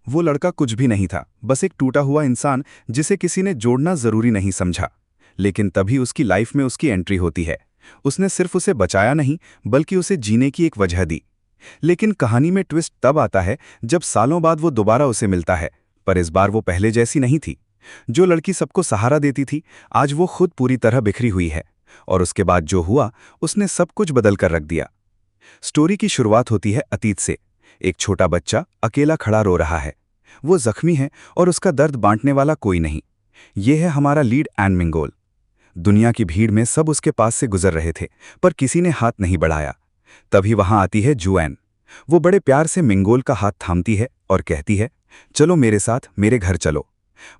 वो लड़का कुछ भी नहीं था, बस एक टूटा हुआ इंसान जिसे किसी ने जोड़ना जरूरी नहीं समझा। लेकिन तभी उसकी लाइफ में उसकी एंट्री होती है। उसने सिर्फ उसे बचाया नहीं, बल्कि उसे जीने की एक वजह दी। लेकिन कहानी में ट्विस्ट तब आता है जब सालों बाद वो दोबारा उसे मिलता है। पर इस बार वो पहले जैसी नहीं थी। जो लड़की सबको सहारा देती थी, आज वो खुद पूरी तरह बिखरी हुई है। और उसके बाद जो हुआ, उसने सब कुछ बदल कर रख दिया। स्टोरी की शुरुआत होती है अतीत से। एक छोटा बच्चा अकेला खड़ा रो रहा है। वो जख्मी है और उसका दर्द बांटने वाला कोई नहीं। ये है हमारा लीड एन मिंगोल। दुनिया की भीड़ में सब उसके पास से गुजर रहे थे, पर किसी ने हाथ नहीं बढ़ाया। तभी वहां आती है जुएन। वो बड़े प्यार से मिंगोल का हाथ थामती है और कहती है, चलो मेरे साथ, मेरे घर चलो।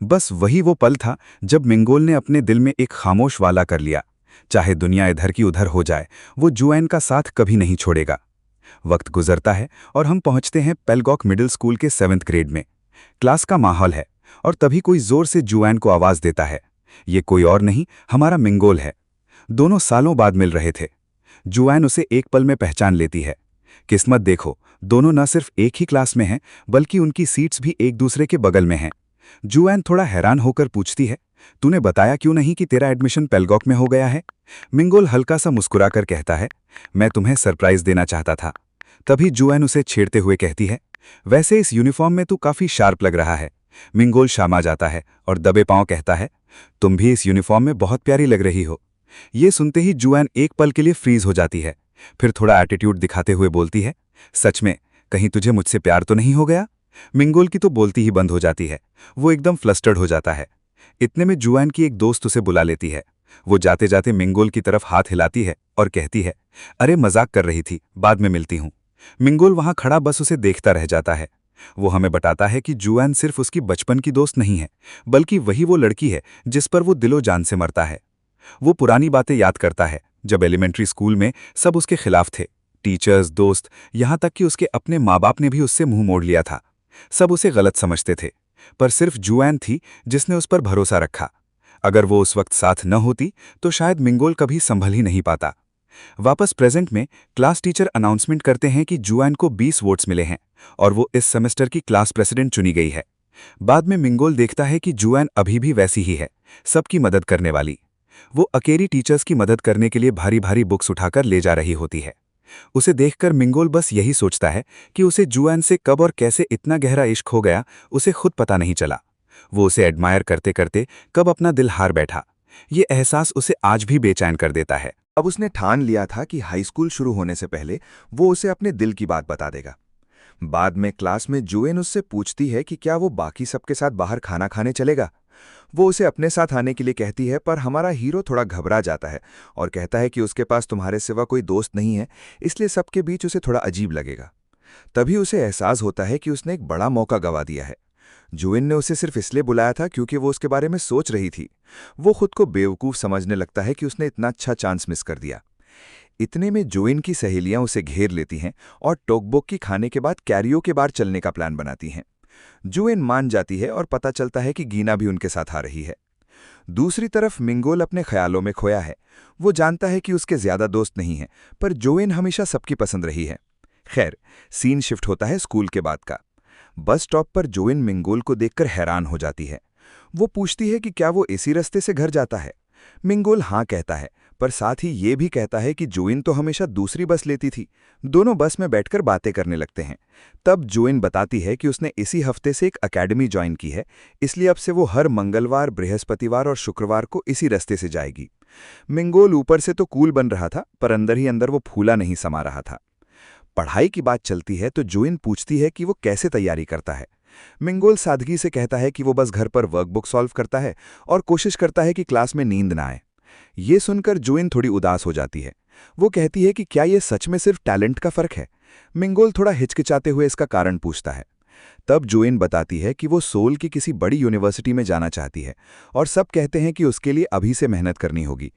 बस वही वो पल था जब मिंगोल ने अपने दिल में एक खामोश वाला कर लिया। चाहे दुनिया इधर की उधर हो जाए, वो जुएन का साथ कभी नहीं छोड़ेगा। वक्त गुजरता है और हम पहुंचते हैं पेलगॉक मिडिल स्कूल के 7th ग्रेड में। क्लास का माहौल है और तभी कोई जोर से जुएन को आवाज देता है। ये कोई और नहीं, हमारा मिंगोल है। दोनों सालों बाद मिल रहे थे। जुएन उसे एक पल में पहचान लेती है। किस्मत देखो, दोनों न सिर्फ एक ही क्लास में हैं, बल्कि उनकी सीट्स भी एक दूसरे के बगल में हैं। जुएन थोड़ा हैरान होकर पूछती है, तूने बताया क्यों नहीं कि तेरा एडमिशन पेलगॉक में हो गया है? मिंगोल हल्का सा मुस्कुराकर कहता है, मैं तुम्हें सरप्राइज देना चाहता था। तभी जुएन उसे छेड़ते हुए कहती है, वैसे इस यूनिफॉर्म में तू काफी शार्प लग रहा है। मिंगोल शामा जाता है और दबे पांव कहता है, तुम भी इस यूनिफॉर्म में बहुत प्यारी लग रही हो। ये सुनते ही जुएन एक पल के लिए फ्रीज हो जाती है। फिर थोड़ा एटीट्यूड दिखाते हुए बोलती है, सच में, कहीं तुझे मुझसे प्यार तो नहीं हो गया? मिंगोल की तो बोलती ही बंद हो जाती है। वो एकदम फ्लस्टर्ड हो जाता है। इतने में जुएन की एक दोस्त उसे बुला लेती है। वो जाते जाते मिंगोल की तरफ हाथ हिलाती है और कहती है, अरे मजाक कर रही थी, बाद में मिलती हूँ। मिंगोल वहां खड़ा बस उसे देखता रह जाता है। वो हमें बताता है कि जुएन सिर्फ उसकी बचपन की दोस्त नहीं है, बल्कि वही वो लड़की है जिस पर वो दिलो जान से मरता है। वो पुरानी बातें याद करता है, जब एलिमेंट्री स्कूल में सब उसके खिलाफ थे। टीचर्स, दोस्त, यहां तक कि उसके अपने माँ बाप ने भी उससे मुंह मोड़ लिया था। सब उसे गलत समझते थे, पर सिर्फ जुएन थी जिसने उस पर भरोसा रखा। अगर वो उस वक्त साथ न होती तो शायद मिंगोल कभी संभल ही नहीं पाता। वापस प्रेजेंट में क्लास टीचर अनाउंसमेंट करते हैं कि जुएन को 20 वोट्स मिले हैं और वो इस सेमेस्टर की क्लास प्रेसिडेंट चुनी गई है। बाद में मिंगोल देखता है कि जुएन अभी भी वैसी ही है, सबकी मदद करने वाली। वो अकेली टीचर्स की मदद करने के लिए भारी भारी बुक्स उठाकर ले जा रही होती है। उसे देखकर मिंगोल बस यही सोचता है कि उसे जुएन से कब और कैसे इतना गहरा इश्क हो गया, उसे खुद पता नहीं चला। वो उसे एडमायर करते करते कब अपना दिल हार बैठा। ये एहसास उसे आज भी बेचैन कर देता है। अब उसने ठान लिया था कि हाई स्कूल शुरू होने से पहले वो उसे अपने दिल की बात बता देगा। बाद में क्लास में जुएन उससे पूछती है कि क्या वो बाकी सबके साथ बाहर खाना खाने चलेगा। वो उसे अपने साथ आने के लिए कहती है, पर हमारा हीरो थोड़ा घबरा जाता है और कहता है कि उसके पास तुम्हारे सिवा कोई दोस्त नहीं है, इसलिए सबके बीच उसे थोड़ा अजीब लगेगा। तभी उसे एहसास होता है कि उसने एक बड़ा मौका गंवा दिया है। जुएन ने उसे सिर्फ इसलिए बुलाया था क्योंकि वो उसके बारे में सोच रही थी। वो खुद को बेवकूफ़ समझने लगता है कि उसने इतना अच्छा चांस मिस कर दिया। इतने में जुएन की सहेलियां उसे घेर लेती हैं और टोकबोक खाने के बाद कैरियोके बार चलने का प्लान बनाती हैं। जुएन मान जाती है और पता चलता है कि गीना भी उनके साथ आ रही है। दूसरी तरफ मिंगोल अपने ख्यालों में खोया है। वो जानता है कि उसके ज्यादा दोस्त नहीं हैं, पर जुएन हमेशा सबकी पसंद रही है। खैर, सीन शिफ्ट होता है स्कूल के बाद का। बस स्टॉप पर जुएन मिंगोल को देखकर हैरान हो जाती है। वो पूछती है कि क्या वो इसी रास्ते से घर जाता है। मिंगोल हाँ कहता है, पर साथ ही ये भी कहता है कि जुएन तो हमेशा दूसरी बस लेती थी। दोनों बस में बैठकर बातें करने लगते हैं। तब जुएन बताती है कि उसने इसी हफ्ते से एक अकेडमी ज्वाइन की है, इसलिए अब से वो हर मंगलवार, बृहस्पतिवार और शुक्रवार को इसी रास्ते से जाएगी। मिंगोल ऊपर से तो कूल बन रहा था, पर अंदर ही अंदर वो फूला नहीं समा रहा था। पढ़ाई की बात चलती है तो जुएन पूछती है कि वो कैसे तैयारी करता है। मिंगोल सादगी से कहता है कि वो बस घर पर वर्कबुक सॉल्व करता है और कोशिश करता है कि क्लास में नींद ना आए। ये सुनकर जुएन थोड़ी उदास हो जाती है। वो कहती है कि क्या ये सच में सिर्फ टैलेंट का फर्क है। मिंगोल थोड़ा हिचकिचाते हुए इसका कारण पूछता है। तब जुएन बताती है कि वो सोल की किसी बड़ी यूनिवर्सिटी में जाना चाहती है और सब कहते हैं कि उसके लिए अभी से मेहनत करनी होगी।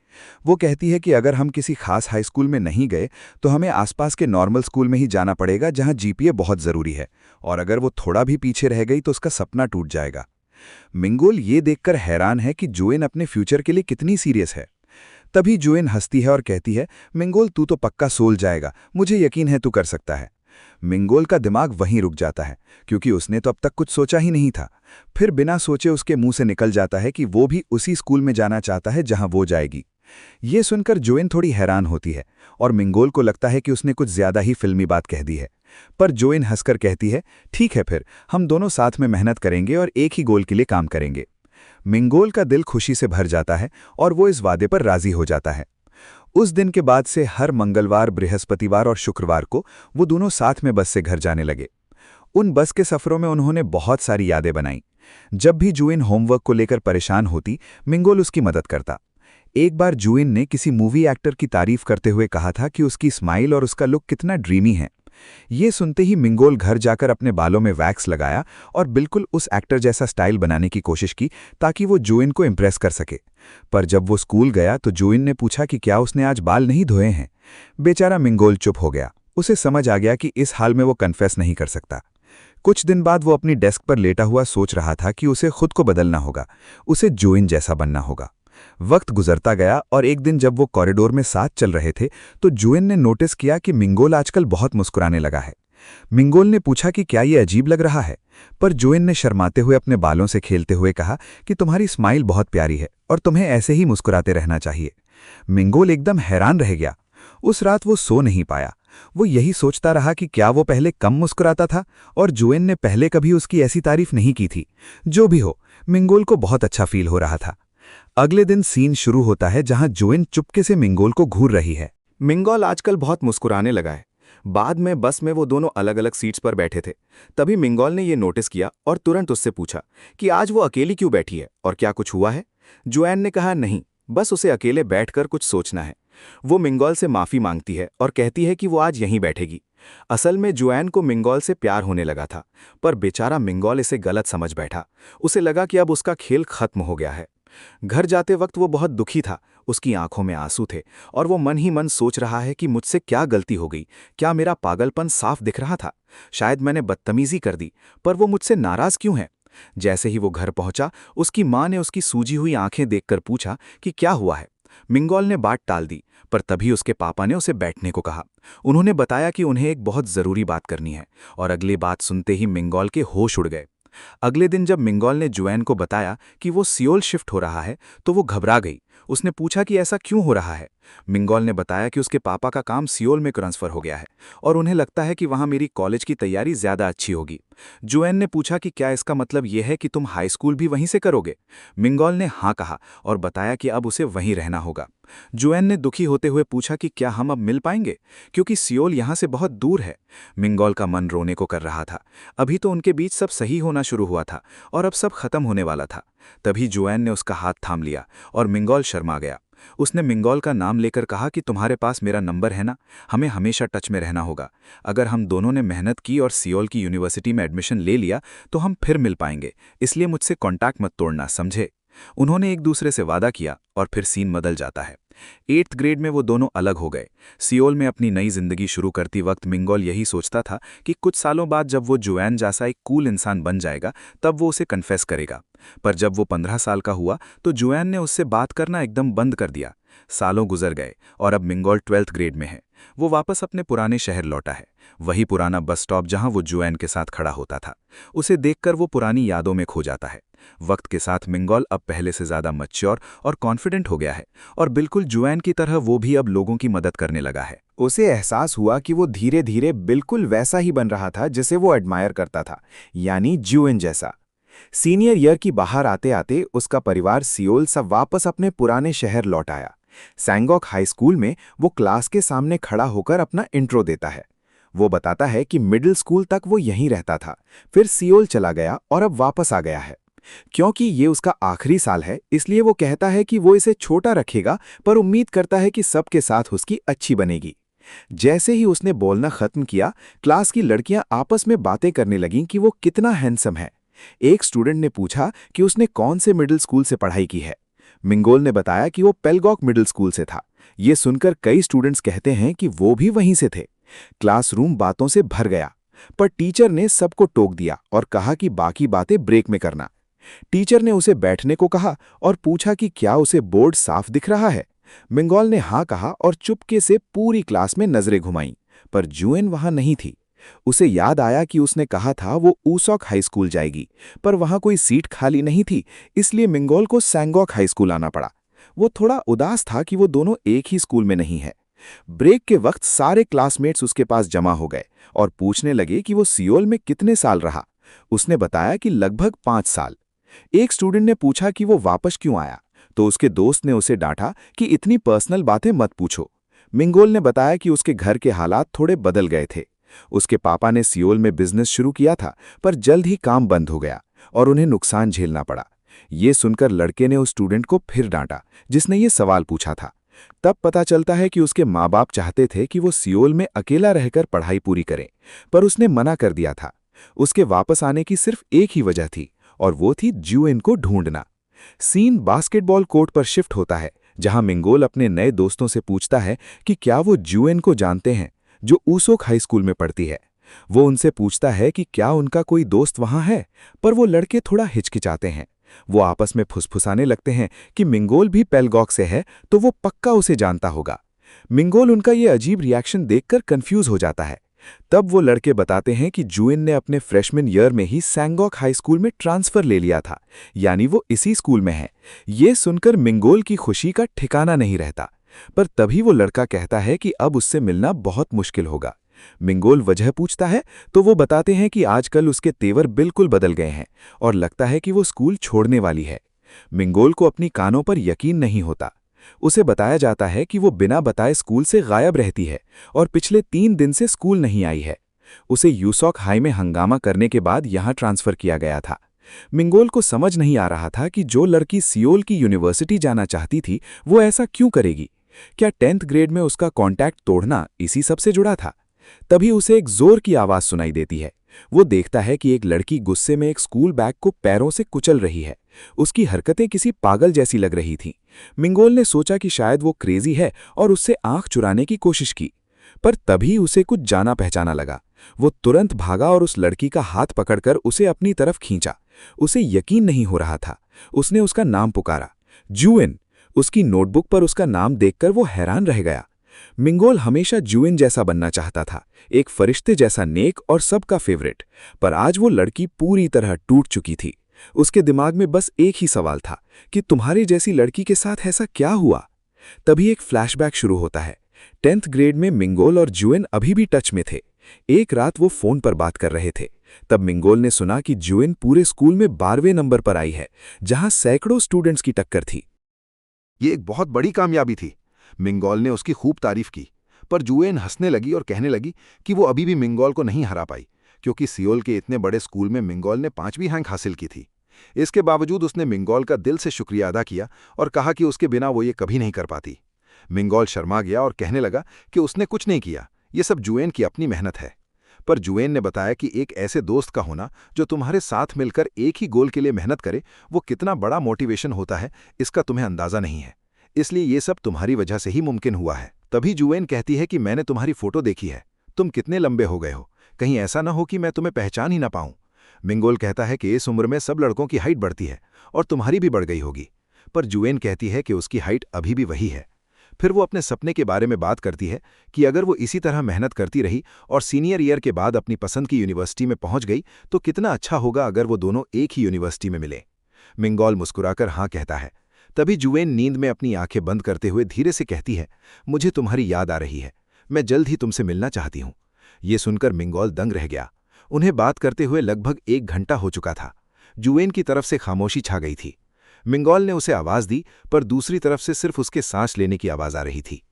वो कहती है कि अगर हम किसी खास हाई स्कूल में नहीं गए तो हमें आसपास के नॉर्मल स्कूल में ही जाना पड़ेगा, जहां जीपीए बहुत ज़रूरी है, और अगर वो थोड़ा भी पीछे रह गई तो उसका सपना टूट जाएगा। मिंगोल ये देखकर हैरान है कि जुएन अपने फ्यूचर के लिए कितनी सीरियस है। तभी जुएन हंसती है और कहती है, मिंगोल तू तो पक्का सोल जाएगा, मुझे यकीन है तू कर सकता है। मिंगोल का दिमाग वहीं रुक जाता है, क्योंकि उसने तो अब तक कुछ सोचा ही नहीं था। फिर बिना सोचे उसके मुंह से निकल जाता है कि वो भी उसी स्कूल में जाना चाहता है जहां वो जाएगी। ये सुनकर जोएन थोड़ी हैरान होती है और मिंगोल को लगता है कि उसने कुछ ज्यादा ही फिल्मी बात कह दी है। पर जोएन हंसकर कहती है, ठीक है, फिर हम दोनों साथ में मेहनत करेंगे और एक ही गोल के लिए काम करेंगे। मिंगोल का दिल खुशी से भर जाता है और वो इस वादे पर राजी हो जाता है। उस दिन के बाद से हर मंगलवार, बृहस्पतिवार और शुक्रवार को वो दोनों साथ में बस से घर जाने लगे। उन बस के सफरों में उन्होंने बहुत सारी यादें बनाई। जब भी जुइन होमवर्क को लेकर परेशान होती, मिंगोल उसकी मदद करता। एक बार जुइन ने किसी मूवी एक्टर की तारीफ करते हुए कहा था कि उसकी स्माइल और उसका लुक कितना ड्रीमी है। ये सुनते ही मिंगोल घर जाकर अपने बालों में वैक्स लगाया और बिल्कुल उस एक्टर जैसा स्टाइल बनाने की कोशिश की ताकि वो जुइन को इम्प्रेस कर सके। पर जब वो स्कूल गया तो जुइन ने पूछा कि क्या उसने आज बाल नहीं धोए हैं। बेचारा मिंगोल चुप हो गया। उसे समझ आ गया कि इस हाल में वो कन्फेस नहीं कर सकता। कुछ दिन बाद वो अपनी डेस्क पर लेटा हुआ सोच रहा था कि उसे खुद को बदलना होगा, उसे जुइन जैसा बनना होगा। वक्त गुजरता गया और एक दिन जब वो कॉरिडोर में साथ चल रहे थे तो जुइन ने नोटिस किया कि मिंगोल आजकल बहुत मुस्कुराने लगा है। मिंगोल ने पूछा कि क्या ये अजीब लग रहा है, पर जुइन ने शर्माते हुए अपने बालों से खेलते हुए कहा कि तुम्हारी स्माइल बहुत प्यारी है और तुम्हें ऐसे ही मुस्कुराते रहना चाहिए। मिंगोल एकदम हैरान रह गया। उस रात वो सो नहीं पाया। वो यही सोचता रहा कि क्या वो पहले कम मुस्कुराता था और जुइन ने पहले कभी उसकी ऐसी तारीफ नहीं की थी। जो भी हो, मिंगोल को बहुत अच्छा फील हो रहा था। अगले दिन सीन शुरू होता है जहां जुइन चुपके से मिंगोल को घूर रही है। मिंगोल आजकल बहुत मुस्कुराने लगा है। बाद में बस में वो दोनों अलग अलग सीट्स पर बैठे थे। तभी मिंगोल ने ये नोटिस किया और तुरंत उससे पूछा कि आज वो अकेली क्यों बैठी है और क्या कुछ हुआ है। जुएन ने कहा नहीं, बस उसे अकेले बैठकर कुछ सोचना है। वो मिंगोल से माफी मांगती है और कहती है कि वो आज यहीं बैठेगी। असल में जुएन को मिंगोल से प्यार होने लगा था, पर बेचारा मिंगोल इसे गलत समझ बैठा। उसे लगा कि अब उसका खेल खत्म हो गया है। घर जाते वक्त वो बहुत दुखी था। उसकी आंखों में आंसू थे और वो मन ही मन सोच रहा है कि मुझसे क्या गलती हो गई। क्या मेरा पागलपन साफ दिख रहा था? शायद मैंने बदतमीजी कर दी, पर वो मुझसे नाराज क्यों है? जैसे ही वो घर पहुंचा, उसकी मां ने उसकी सूजी हुई आंखें देखकर पूछा कि क्या हुआ है। मिंगोल ने बात टाल दी, पर तभी उसके पापा ने उसे बैठने को कहा। उन्होंने बताया कि उन्हें एक बहुत जरूरी बात करनी है, और अगली बात सुनते ही मिंगोल के होश उड़ गए। अगले दिन जब मिंगोल ने जुएन को बताया कि वो सियोल शिफ्ट हो रहा है तो वो घबरा गई। उसने पूछा कि ऐसा क्यों हो रहा है। मिंगोल ने बताया कि उसके पापा का काम सियोल में ट्रांसफर हो गया है और उन्हें लगता है कि वहां मेरी कॉलेज की तैयारी ज्यादा अच्छी होगी। जुएन ने पूछा कि क्या इसका मतलब यह है कि तुम हाई स्कूल भी वहीं से करोगे। मिंगोल ने हाँ कहा और बताया कि अब उसे वहीं रहना होगा। जुएन ने दुखी होते हुए पूछा कि क्या हम अब मिल पाएंगे, क्योंकि सियोल यहाँ से बहुत दूर है। मिंगोल का मन रोने को कर रहा था। अभी तो उनके बीच सब सही होना शुरू हुआ था और अब सब खत्म होने वाला था। तभी जुएन ने उसका हाथ थाम लिया और मिंगोल शर्मा गया। उसने मिंगोल का नाम लेकर कहा कि तुम्हारे पास मेरा नंबर है ना, हमें हमेशा टच में रहना होगा। अगर हम दोनों ने मेहनत की और सियोल की यूनिवर्सिटी में एडमिशन ले लिया तो हम फिर मिल पाएंगे, इसलिए मुझसे कॉन्टैक्ट मत तोड़ना, समझे। उन्होंने एक दूसरे से वादा किया और फिर सीन बदल जाता है। 8th ग्रेड में वो दोनों अलग हो गए। सियोल में अपनी नई जिंदगी शुरू करती वक्त मिंगोल यही सोचता था कि कुछ सालों बाद जब वो जुएन जैसा एक कूल इंसान बन जाएगा तब वो उसे कन्फेस करेगा। पर जब वो 15 साल का हुआ तो जुएन ने उससे बात करना एकदम बंद कर दिया। सालों गुजर गए और अब मिंगोल 12th ग्रेड में है। वो वापस अपने पुराने शहर लौटा है, वही पुराना बस स्टॉप जहां वो जुएन के साथ खड़ा होता था। उसे देखकर वो पुरानी यादों में खो जाता है। वक्त के साथ मिंगोल अब पहले से ज्यादा मैच्योर और कॉन्फिडेंट हो गया है और बिल्कुल जुएन की तरह वो भी अब लोगों की मदद करने लगा है। उसे एहसास हुआ कि वो धीरे धीरे बिल्कुल वैसा ही बन रहा था जिसे वो एडमायर करता था, यानी जुएन जैसा। सीनियर ईयर की बाहर आते आते उसका परिवार सियोल से वापस अपने पुराने शहर लौट आया। सैंगॉक हाई स्कूल में वो क्लास के सामने खड़ा होकर अपना इंट्रो देता है। वो बताता है कि मिडिल स्कूल तक वो यहीं रहता था, फिर सियोल चला गया और अब वापस आ गया है। क्योंकि ये उसका आखिरी साल है, इसलिए वो कहता है कि वो इसे छोटा रखेगा, पर उम्मीद करता है कि सबके साथ उसकी अच्छी बनेगी। जैसे ही उसने बोलना खत्म किया, क्लास की लड़कियां आपस में बातें करने लगीं कि वो कितना हैंडसम है। एक स्टूडेंट ने पूछा कि उसने कौन से मिडिल स्कूल से पढ़ाई की है। मिंगोल ने बताया कि वो पेलगॉक मिडिल स्कूल से था। ये सुनकर कई स्टूडेंट्स कहते हैं कि वो भी वहीं से थे। क्लासरूम बातों से भर गया, पर टीचर ने सबको टोक दिया और कहा कि बाकी बातें ब्रेक में करना। टीचर ने उसे बैठने को कहा और पूछा कि क्या उसे बोर्ड साफ दिख रहा है। मिंगोल ने हाँ कहा और चुपके से पूरी क्लास में नजरें घुमाईं, पर जुएन वहां नहीं थी। उसे याद आया कि उसने कहा था वो ऊसॉक हाई स्कूल जाएगी, पर वहां कोई सीट खाली नहीं थी, इसलिए मिंगोल को सैंगॉक हाई स्कूल आना पड़ा। वो थोड़ा उदास था कि वो दोनों एक ही स्कूल में नहीं है। ब्रेक के वक्त सारे क्लासमेट्स उसके पास जमा हो गए और पूछने लगे कि वो सियोल में कितने साल रहा। उसने बताया कि लगभग 5 साल। एक स्टूडेंट ने पूछा कि वो वापस क्यों आया, तो उसके दोस्त ने उसे डांटा कि इतनी पर्सनल बातें मत पूछो। मिंगोल ने बताया कि उसके घर के हालात थोड़े बदल गए थे। उसके पापा ने सियोल में बिजनेस शुरू किया था, पर जल्द ही काम बंद हो गया और उन्हें नुकसान झेलना पड़ा। ये सुनकर लड़के ने उस स्टूडेंट को फिर डांटा जिसने ये सवाल पूछा था। तब पता चलता है कि उसके माँ बाप चाहते थे कि वो सियोल में अकेला रहकर पढ़ाई पूरी करे, पर उसने मना कर दिया था। उसके वापस आने की सिर्फ एक ही वजह थी, और वो थी ज्यूएन को ढूंढना। सीन बास्केटबॉल कोर्ट पर शिफ्ट होता है, जहां मिंगोल अपने नए दोस्तों से पूछता है कि क्या वो ज्यूएन को जानते हैं, जो ऊसोक हाई स्कूल में पढ़ती है। वो उनसे पूछता है कि क्या उनका कोई दोस्त वहां है, पर वो लड़के थोड़ा हिचकिचाते हैं। वो आपस में फुसफुसाने लगते हैं कि मिंगोल भी पेलगॉक से है, तो वो पक्का उसे जानता होगा। मिंगोल उनका ये अजीब रिएक्शन देखकर कंफ्यूज हो जाता है। तब वो लड़के बताते हैं कि जुएन ने अपने फ्रेशमैन ईयर में ही सैंगॉक हाई स्कूल में ट्रांसफर ले लिया था, यानी वो इसी स्कूल में है। ये सुनकर मिंगोल की खुशी का ठिकाना नहीं रहता, पर तभी वो लड़का कहता है कि अब उससे मिलना बहुत मुश्किल होगा। मिंगोल वजह पूछता है तो वो बताते हैं कि आजकल उसके तेवर बिल्कुल बदल गए हैं और लगता है कि वो स्कूल छोड़ने वाली है। मिंगोल को अपनी कानों पर यकीन नहीं होता। उसे बताया जाता है कि वो बिना बताए स्कूल से गायब रहती है और पिछले 3 दिन से स्कूल नहीं आई है। उसे यूसॉक हाई में हंगामा करने के बाद यहाँ ट्रांसफर किया गया था। मिंगोल को समझ नहीं आ रहा था कि जो लड़की सियोल की यूनिवर्सिटी जाना चाहती थी वो ऐसा क्यों करेगी। क्या 10th ग्रेड में उसका कॉन्टैक्ट तोड़ना इसी सब से जुड़ा था? तभी उसे एक जोर की आवाज सुनाई देती है। वो देखता है कि एक लड़की गुस्से में एक स्कूल बैग को पैरों से कुचल रही है। उसकी हरकतें किसी पागल जैसी लग रही थीं। मिंगोल ने सोचा कि शायद वो क्रेजी है और उससे आंख चुराने की कोशिश की, पर तभी उसे कुछ जाना पहचाना लगा। वो तुरंत भागा और उस लड़की का हाथ पकड़कर उसे अपनी तरफ खींचा। उसे यकीन नहीं हो रहा था। उसने उसका नाम पुकारा, जुएन। उसकी नोटबुक पर उसका नाम देखकर वो हैरान रह गया। मिंगोल हमेशा जुएन जैसा बनना चाहता था, एक फरिश्ते जैसा नेक और सबका फेवरेट, पर आज वो लड़की पूरी तरह टूट चुकी थी। उसके दिमाग में बस एक ही सवाल था कि तुम्हारी जैसी लड़की के साथ ऐसा क्या हुआ। तभी एक फ्लैशबैक शुरू होता है। 10th ग्रेड में मिंगोल और जुएन अभी भी टच में थे। एक रात वो फोन पर बात कर रहे थे। तब मिंगोल ने सुना कि जुएन पूरे स्कूल में 12वें नंबर पर आई है, जहां सैकड़ों स्टूडेंट्स की टक्कर थी। ये एक बहुत बड़ी कामयाबी थी। मिंगोल ने उसकी खूब तारीफ की, पर जुएन हंसने लगी और कहने लगी कि वो अभी भी मिंगोल को नहीं हरा पाई, क्योंकि सियोल के इतने बड़े स्कूल में मिंगोल ने 5वीं रैंक हासिल की थी। इसके बावजूद उसने मिंगोल का दिल से शुक्रिया अदा किया और कहा कि उसके बिना वो ये कभी नहीं कर पाती। मिंगोल शर्मा गया और कहने लगा कि उसने कुछ नहीं किया, ये सब जुएन की अपनी मेहनत है। पर जुएन ने बताया कि एक ऐसे दोस्त का होना जो तुम्हारे साथ मिलकर एक ही गोल के लिए मेहनत करे, वो कितना बड़ा मोटिवेशन होता है, इसका तुम्हें अंदाजा नहीं है। इसलिए ये सब तुम्हारी वजह से ही मुमकिन हुआ है। तभी जुएन कहती है कि मैंने तुम्हारी फोटो देखी है, तुम कितने लंबे हो गए हो, कहीं ऐसा ना हो कि मैं तुम्हें पहचान ही ना पाऊं। मिंगोल कहता है कि इस उम्र में सब लड़कों की हाइट बढ़ती है और तुम्हारी भी बढ़ गई होगी, पर जुएन कहती है कि उसकी हाइट अभी भी वही है। फिर वो अपने सपने के बारे में बात करती है कि अगर वो इसी तरह मेहनत करती रही और सीनियर ईयर के बाद अपनी पसंद की यूनिवर्सिटी में पहुंच गई तो कितना अच्छा होगा अगर वो दोनों एक ही यूनिवर्सिटी में मिले। मिंगोल मुस्कुराकर हाँ कहता है। तभी जुएन नींद में अपनी आंखें बंद करते हुए धीरे से कहती है, मुझे तुम्हारी याद आ रही है, मैं जल्द ही तुमसे मिलना चाहती हूँ। ये सुनकर मिंगोल दंग रह गया। उन्हें बात करते हुए लगभग 1 घंटा हो चुका था। जुएन की तरफ से खामोशी छा गई थी। मिंगोल ने उसे आवाज दी, पर दूसरी तरफ से सिर्फ उसके सांस लेने की आवाज आ रही थी।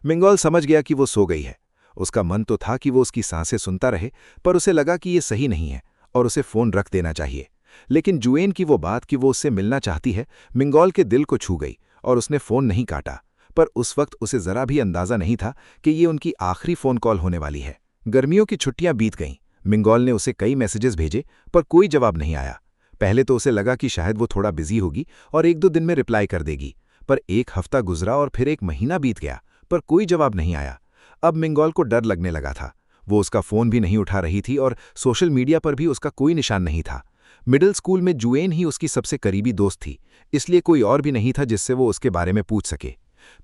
मिंगोल समझ गया कि वो सो गई है। उसका मन तो था कि वो उसकी सांसें सुनता रहे, पर उसे लगा कि ये सही नहीं है और उसे फोन रख देना चाहिए। लेकिन जुएन की वो बात कि वो उससे मिलना चाहती है, मिंगोल के दिल को छू गई और उसने फोन नहीं काटा। पर उस वक्त उसे जरा भी अंदाजा नहीं था कि ये उनकी आखिरी फोन कॉल होने वाली है। गर्मियों की छुट्टियां बीत गईं। मिंगोल ने उसे कई मैसेजेस भेजे, पर कोई जवाब नहीं आया। पहले तो उसे लगा कि शायद वो थोड़ा बिजी होगी और 1-2 दिन में रिप्लाई कर देगी, पर 1 हफ्ता गुजरा और फिर 1 महीना बीत गया, पर कोई जवाब नहीं आया। अब मिंगोल को डर लगने लगा था। वो उसका फोन भी नहीं उठा रही थी और सोशल मीडिया पर भी उसका कोई निशान नहीं था। मिडिल स्कूल में जुएन ही उसकी सबसे करीबी दोस्त थी, इसलिए कोई और भी नहीं था जिससे वो उसके बारे में पूछ सके।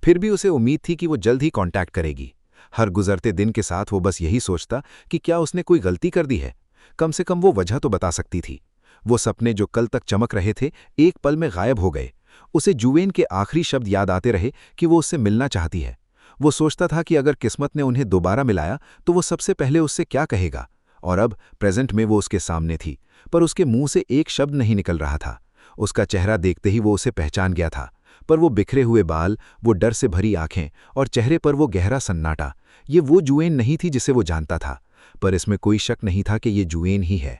फिर भी उसे उम्मीद थी कि वो जल्द ही कांटेक्ट करेगी। हर गुजरते दिन के साथ वो बस यही सोचता कि क्या उसने कोई गलती कर दी है। कम से कम वो वजह तो बता सकती थी। वो सपने जो कल तक चमक रहे थे एक पल में गायब हो गए। उसे जुवेन के आखिरी शब्द याद आते रहे कि वो उससे मिलना चाहती है। वो सोचता था कि अगर किस्मत ने उन्हें दोबारा मिलाया तो वो सबसे पहले उससे क्या कहेगा। और अब प्रेजेंट में वो उसके सामने थी, पर उसके मुंह से एक शब्द नहीं निकल रहा था। उसका चेहरा देखते ही वो उसे पहचान गया था, पर वो बिखरे हुए बाल, वो डर से भरी आंखें और चेहरे पर वो गहरा सन्नाटा, ये वो जुएन नहीं थी जिसे वो जानता था। पर इसमें कोई शक नहीं था कि ये जुएन ही है।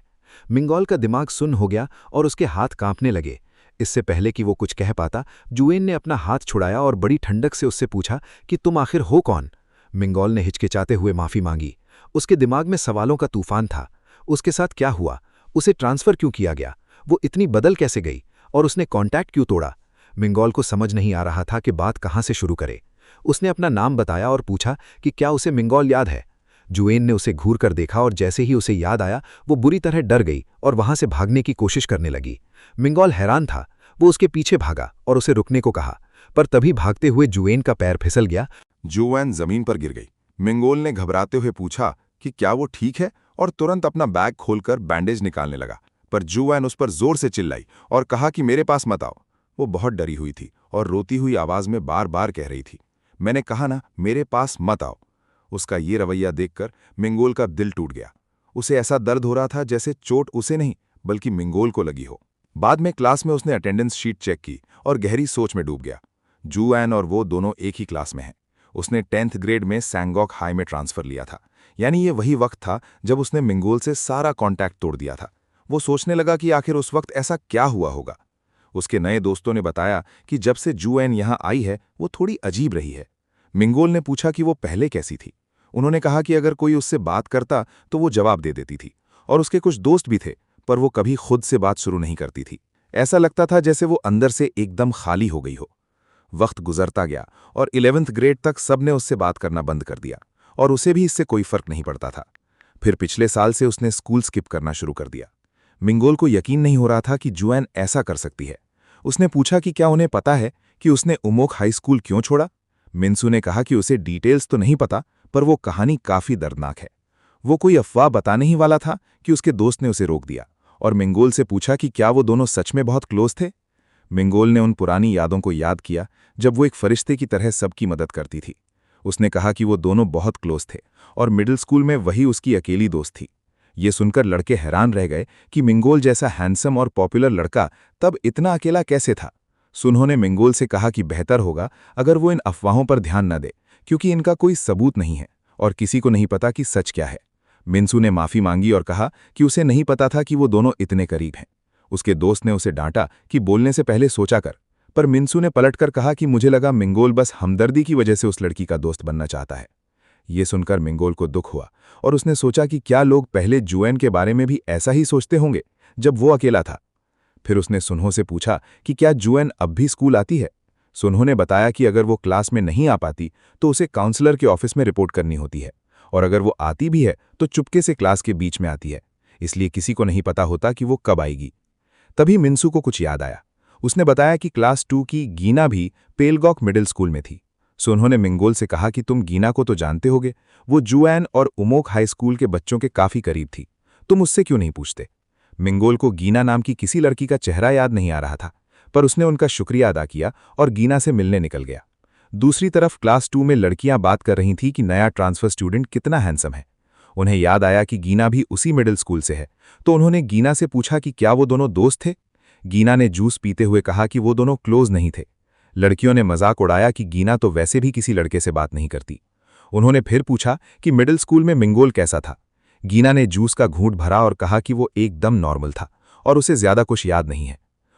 मिंगॉल का दिमाग सुन्न हो गया और उसके हाथ कांपने लगे। इससे पहले कि वो कुछ कह पाता, जुएन ने अपना हाथ छुड़ाया और बड़ी ठंडक से उससे पूछा कि तुम आखिर हो कौन। मिंगॉल ने हिचकिचाते हुए माफी मांगी। उसके दिमाग में सवालों का तूफान था। उसके साथ क्या हुआ? उसे ट्रांसफर क्यों किया गया? वो इतनी बदल कैसे गई? और उसने कांटेक्ट क्यों तोड़ा? मिंगॉल को समझ नहीं आ रहा था कि बात कहां से शुरू करे। उसने अपना नाम बताया और पूछा कि क्या उसे मिंगॉल याद है। जुएन ने उसे घूर कर देखा और जैसे ही उसे याद आया वो बुरी तरह डर गई और वहां से भागने की कोशिश करने लगी। मिंगॉल हैरान था। वो उसके पीछे भागा और उसे रुकने को कहा, पर तभी भागते हुए जुएन का पैर फिसल गया। जुएन जमीन पर गिर गई। मिंगोल ने घबराते हुए पूछा कि क्या वो ठीक है और तुरंत अपना बैग खोलकर बैंडेज निकालने लगा। पर जुएन उस पर जोर से चिल्लाई और कहा कि मेरे पास मत आओ। वो बहुत डरी हुई थी और रोती हुई आवाज में बार बार कह रही थी, मैंने कहा ना, मेरे पास मत आओ। उसका ये रवैया देखकर मिंगोल का दिल टूट गया। उसे ऐसा दर्द हो रहा था जैसे चोट उसे नहीं बल्कि मिंगोल को लगी हो। बाद में क्लास में उसने अटेंडेंस शीट चेक की और गहरी सोच में डूब गया। जुएन और वो दोनों एक ही क्लास में हैं। उसने 10th ग्रेड में सैंगॉक हाई में ट्रांसफर लिया था, यानी ये वही वक्त था जब उसने मिंगोल से सारा कांटेक्ट तोड़ दिया था। वो सोचने लगा कि आखिर उस वक्त ऐसा क्या हुआ होगा। उसके नए दोस्तों ने बताया कि जब से जुएन यहाँ आई है वो थोड़ी अजीब रही है। मिंगोल ने पूछा कि वो पहले कैसी थी। उन्होंने कहा कि अगर कोई उससे बात करता तो वो जवाब दे देती थी, और उसके कुछ दोस्त भी थे, पर वो कभी खुद से बात शुरू नहीं करती थी। ऐसा लगता था जैसे वो अंदर से एकदम खाली हो गई हो। वक्त गुजरता गया और 11th ग्रेड तक सबने उससे बात करना बंद कर दिया, और उसे भी इससे कोई फर्क नहीं पड़ता था। फिर पिछले साल से उसने स्कूल स्किप करना शुरू कर दिया। मिंगोल को यकीन नहीं हो रहा था कि जुएन ऐसा कर सकती है। उसने पूछा कि क्या उन्हें पता है कि उसने उमोक हाई स्कूल क्यों छोड़ा। मिंसू ने कहा कि उसे डिटेल्स तो नहीं पता, पर वो कहानी काफी दर्दनाक है। वो कोई अफवाह बताने ही वाला था कि उसके दोस्त ने उसे रोक दिया, और मिंगोल से पूछा कि क्या वो दोनों सच में बहुत क्लोज थे। मिंगोल ने उन पुरानी यादों को याद किया जब वो एक फरिश्ते की तरह सबकी मदद करती थी। उसने कहा कि वो दोनों बहुत क्लोज थे और मिडिल स्कूल में वही उसकी अकेली दोस्त थी। ये सुनकर लड़के हैरान रह गए कि मिंगोल जैसा हैंडसम और पॉपुलर लड़का तब इतना अकेला कैसे था। सुन्हों ने मिंगोल से कहा कि बेहतर होगा अगर वो इन अफवाहों पर ध्यान न दे, क्योंकि इनका कोई सबूत नहीं है और किसी को नहीं पता कि सच क्या है। मिंसू ने माफी मांगी और कहा कि उसे नहीं पता था कि वो दोनों इतने करीब हैं। उसके दोस्त ने उसे डांटा कि बोलने से पहले सोचा कर, पर मिंसू ने पलटकर कहा कि मुझे लगा मिंगोल बस हमदर्दी की वजह से उस लड़की का दोस्त बनना चाहता है। ये सुनकर मिंगोल को दुख हुआ और उसने सोचा कि क्या लोग पहले जुएन के बारे में भी ऐसा ही सोचते होंगे जब वो अकेला था। फिर उसने सुन्हों से पूछा कि क्या जुएन अब भी स्कूल आती है। सुन्हों ने बताया कि अगर वो क्लास में नहीं आ पाती तो उसे काउंसलर के ऑफिस में रिपोर्ट करनी होती है, और अगर वो आती भी है तो चुपके से क्लास के बीच में आती है, इसलिए किसी को नहीं पता होता कि वो कब आएगी। तभी मिंसू को कुछ याद आया। उसने बताया कि क्लास 2 की गीना भी पेलगॉक मिडिल स्कूल में थी। सो उन्होंने मिंगोल से कहा कि तुम गीना को तो जानते होगे, वो जुएन और उमोक हाई स्कूल के बच्चों के काफी करीब थी, तुम उससे क्यों नहीं पूछते। मिंगोल को गीना नाम की किसी लड़की का चेहरा याद नहीं आ रहा था, पर उसने उनका शुक्रिया अदा किया और गीना से मिलने निकल गया। दूसरी तरफ क्लास 2 में लड़कियां बात कर रही थीं कि नया ट्रांसफर स्टूडेंट कितना हैंडसम है। उन्हें याद आया कि गीना भी उसी मिडिल स्कूल से है, तो उन्होंने गीना से पूछा कि क्या वो दोनों दोस्त थे। गीना ने जूस पीते हुए कहा कि वो दोनों क्लोज नहीं थे। लड़कियों ने मजाक उड़ाया कि गीना तो वैसे भी किसी लड़के से बात नहीं करती। उन्होंने फिर पूछा कि मिडिल स्कूल में मिंगोल कैसा था। गीना ने जूस का घूंट भरा और कहा कि वो एकदम नॉर्मल था और उसे ज्यादा कुछ याद नहीं है।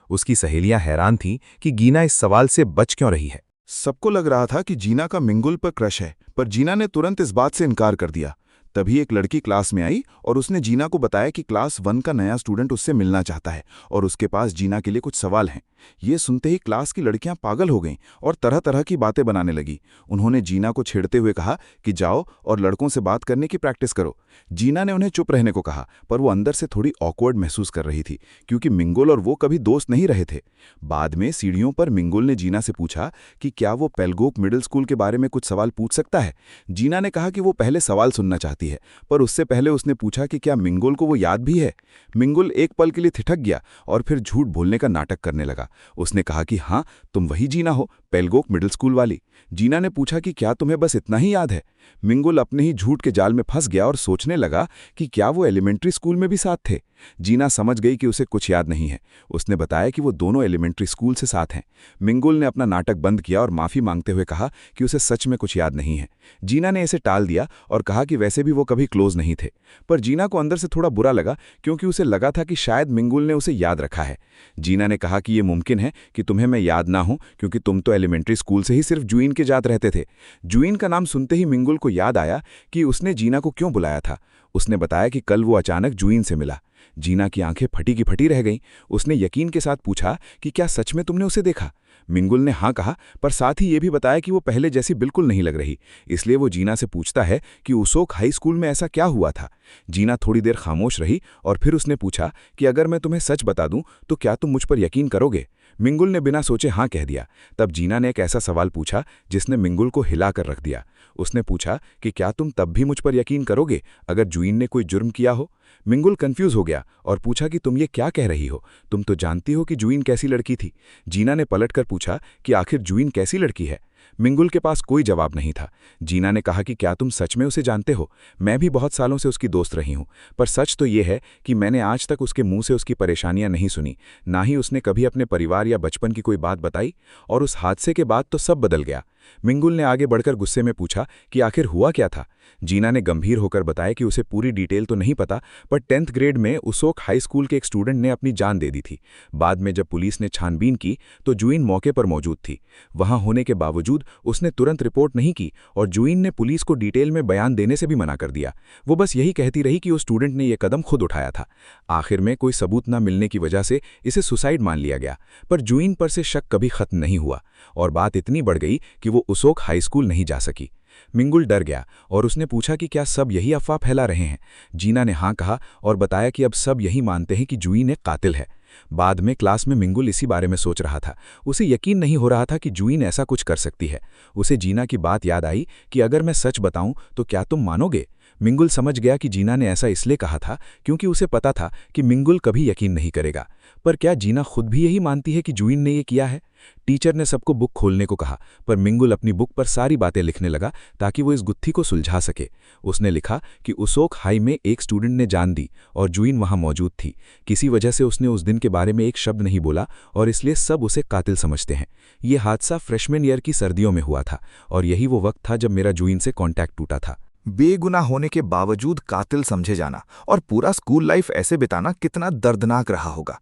उसकी सहेलियां हैरान थीं कि गीना इस सवाल से बच क्यों रही है। सबको लग रहा था कि जीना का मिंगुल पर क्रश है, पर जीना ने तुरंत इस बात से इनकार कर दिया। तभी एक लड़की क्लास में आई और उसने जीना को बताया कि क्लास 1 का नया स्टूडेंट उससे मिलना चाहता है और उसके पास जीना के लिए कुछ सवाल हैं। ये सुनते ही क्लास की लड़कियां पागल हो गईं और तरह तरह की बातें बनाने लगी। उन्होंने जीना को छेड़ते हुए कहा कि जाओ और लड़कों से बात करने की प्रैक्टिस करो। जीना ने उन्हें चुप रहने को कहा, पर वो अंदर से थोड़ी ऑकवर्ड महसूस कर रही थी, क्योंकि मिंगुल और वो कभी दोस्त नहीं रहे थे। बाद में सीढ़ियों पर मिंगुल ने जीना से पूछा कि क्या वो पेलगोक मिडिल स्कूल के बारे में कुछ सवाल पूछ सकता है। जीना ने कहा कि वो पहले सवाल सुनना चाहती है, पर उससे पहले उसने पूछा कि क्या मिंगुल को वो याद भी है। मिंगुल एक पल के लिए ठिठक गया और फिर झूठ बोलने का नाटक करने लगा। उसने कहा कि हाँ, तुम वही जीना हो, पेलगोक मिडिल स्कूल वाली। जीना ने पूछा कि क्या तुम्हें बस इतना ही याद है। मिंगुल अपने ही झूठ के जाल में फंस गया और सोचने लगा कि क्या वो एलिमेंट्री स्कूल में भी साथ थे। जीना समझ गई कि उसे कुछ याद नहीं है। उसने बताया कि वो दोनों एलिमेंट्री स्कूल से साथ हैं। मिंगुल ने अपना नाटक बंद किया और माफी मांगते हुए कहा कि उसे सच में कुछ याद नहीं है। जीना ने इसे टाल दिया और कहा कि वैसे भी वो कभी क्लोज नहीं थे। पर जीना को अंदर से थोड़ा बुरा लगा, क्योंकि उसे लगा था कि शायद मिंगुल ने उसे याद रखा है। जीना ने कहा कि ये मुमकिन है कि तुम्हें मैं याद ना हूं, क्योंकि तुम तो एलिमेंट्री स्कूल से ही सिर्फ जुइन के जात रहते थे। जुइन का नाम सुनते ही मिंगुल को याद आया कि उसने जीना को क्यों बुलाया था। उसने बताया कि कल वो अचानक जुइन से मिला। जीना की आंखें फटी की फटी रह गईं। उसने यकीन के साथ पूछा कि क्या सच में तुमने उसे देखा। मिंगुल ने हाँ कहा, पर साथ ही ये भी बताया कि वो पहले जैसी बिल्कुल नहीं लग रही। इसलिए वो जीना से पूछता है कि उसोक हाई स्कूल में ऐसा क्या हुआ था। जीना थोड़ी देर खामोश रही और फिर उसने पूछा कि अगर मैं तुम्हें सच बता दूं तो क्या तुम मुझ पर यकीन करोगे। मिंगुल ने बिना सोचे हाँ कह दिया। तब जीना ने एक ऐसा सवाल पूछा जिसने मिंगुल को हिलाकर रख दिया। उसने पूछा कि क्या तुम तब भी मुझ पर यकीन करोगे अगर जुइन ने कोई जुर्म किया हो। मिंगुल कंफ्यूज हो गया और पूछा कि तुम ये क्या कह रही हो, तुम तो जानती हो कि जुइन कैसी लड़की थी। जीना ने पलटकर पूछा कि आखिर जुइन कैसी लड़की है। मिंगुल के पास कोई जवाब नहीं था। जीना ने कहा कि क्या तुम सच में उसे जानते हो। मैं भी बहुत सालों से उसकी दोस्त रही हूं, पर सच तो ये है कि मैंने आज तक उसके मुंह से उसकी परेशानियां नहीं सुनी, ना ही उसने कभी अपने परिवार या बचपन की कोई बात बताई। और उस हादसे के बाद तो सब बदल गया। मिंगुल ने आगे बढ़कर गुस्से में पूछा कि आखिर हुआ क्या था। जीना ने गंभीर होकर बताया कि उसे पूरी डिटेल तो नहीं पता, पर 10th ग्रेड में उसोक हाई स्कूल के एक स्टूडेंट ने अपनी जान दे दी थी। बाद में जब पुलिस ने छानबीन की तो जुइन मौके पर मौजूद थी। वहां होने के बावजूद उसने तुरंत रिपोर्ट नहीं की और जुइन ने पुलिस को डिटेल में बयान देने से भी मना कर दिया। वो बस यही कहती रही कि उस स्टूडेंट ने यह कदम खुद उठाया था। आखिर में कोई सबूत न मिलने की वजह से इसे सुसाइड मान लिया गया। पर जुइन पर से शक कभी खत्म नहीं हुआ और बात इतनी बढ़ गई कि वो उसोक हाई स्कूल नहीं जा सकी। मिंगुल डर गया और उसने पूछा कि क्या सब यही अफवाह फैला रहे हैं। जीना ने हाँ कहा और बताया कि अब सब यही मानते हैं कि जुइन एक कातिल है। बाद में क्लास में मिंगुल इसी बारे में सोच रहा था। उसे यकीन नहीं हो रहा था कि जुइन ऐसा कुछ कर सकती है। उसे जीना की बात याद आई कि अगर मैं सच बताऊं तो क्या तुम मानोगे। मिंगुल समझ गया कि जीना ने ऐसा इसलिए कहा था क्योंकि उसे पता था कि मिंगुल कभी यकीन नहीं करेगा। पर क्या जीना खुद भी यही मानती है कि जुइन ने ये किया है। टीचर ने सबको बुक खोलने को कहा, पर मिंगुल अपनी बुक पर सारी बातें लिखने लगा ताकि वो इस गुत्थी को सुलझा सके। उसने लिखा कि उसोक हाई में एक स्टूडेंट ने जान दी और जुइन वहां मौजूद थी। किसी वजह से उसने उस दिन के बारे में एक शब्द नहीं बोला और इसलिए सब उसे कातिल समझते हैं। ये हादसा फ्रेशमैन ईयर की सर्दियों में हुआ था और यही वो वक्त था जब मेरा जुइन से कॉन्टैक्ट टूटा था। बेगुनाह होने के बावजूद कातिल समझे जाना और पूरा स्कूल लाइफ ऐसे बिताना कितना दर्दनाक रहा होगा।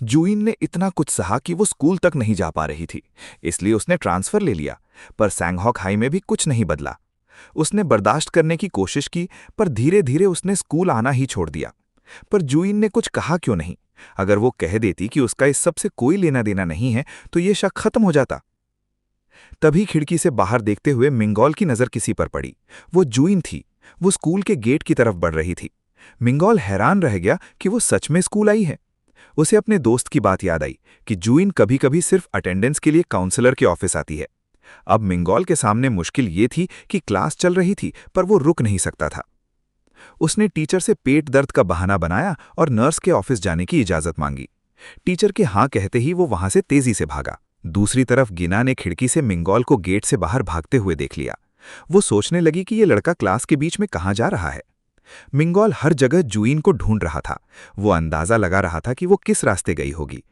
जुइन ने इतना कुछ सहा कि वो स्कूल तक नहीं जा पा रही थी, इसलिए उसने ट्रांसफर ले लिया। पर सैंगहॉक हाई में भी कुछ नहीं बदला। उसने बर्दाश्त करने की कोशिश की, पर धीरे धीरे उसने स्कूल आना ही छोड़ दिया। पर जुइन ने कुछ कहा क्यों नहीं। अगर वो कह देती कि उसका इस सब से कोई लेना देना नहीं है तो ये शक खत्म हो जाता। तभी खिड़की से बाहर देखते हुए मिंगॉल की नजर किसी पर पड़ी। वो जुइन थी। वो स्कूल के गेट की तरफ बढ़ रही थी। मिंगॉल हैरान रह गया कि वो सच में स्कूल आई है। उसे अपने दोस्त की बात याद आई कि जुइन कभी कभी सिर्फ अटेंडेंस के लिए काउंसलर के ऑफिस आती है। अब मिंगॉल के सामने मुश्किल ये थी कि क्लास चल रही थी पर वो रुक नहीं सकता था। उसने टीचर से पेट दर्द का बहाना बनाया और नर्स के ऑफिस जाने की इजाजत मांगी। टीचर के हाँ कहते ही वो वहां से तेजी से भागा। दूसरी तरफ गिना ने खिड़की से मिंगॉल को गेट से बाहर भागते हुए देख लिया। वो सोचने लगी कि ये लड़का क्लास के बीच में कहाँ जा रहा है। मिंगॉल हर जगह जुइन को ढूंढ रहा था। वो अंदाजा लगा रहा था कि वो किस रास्ते गई होगी।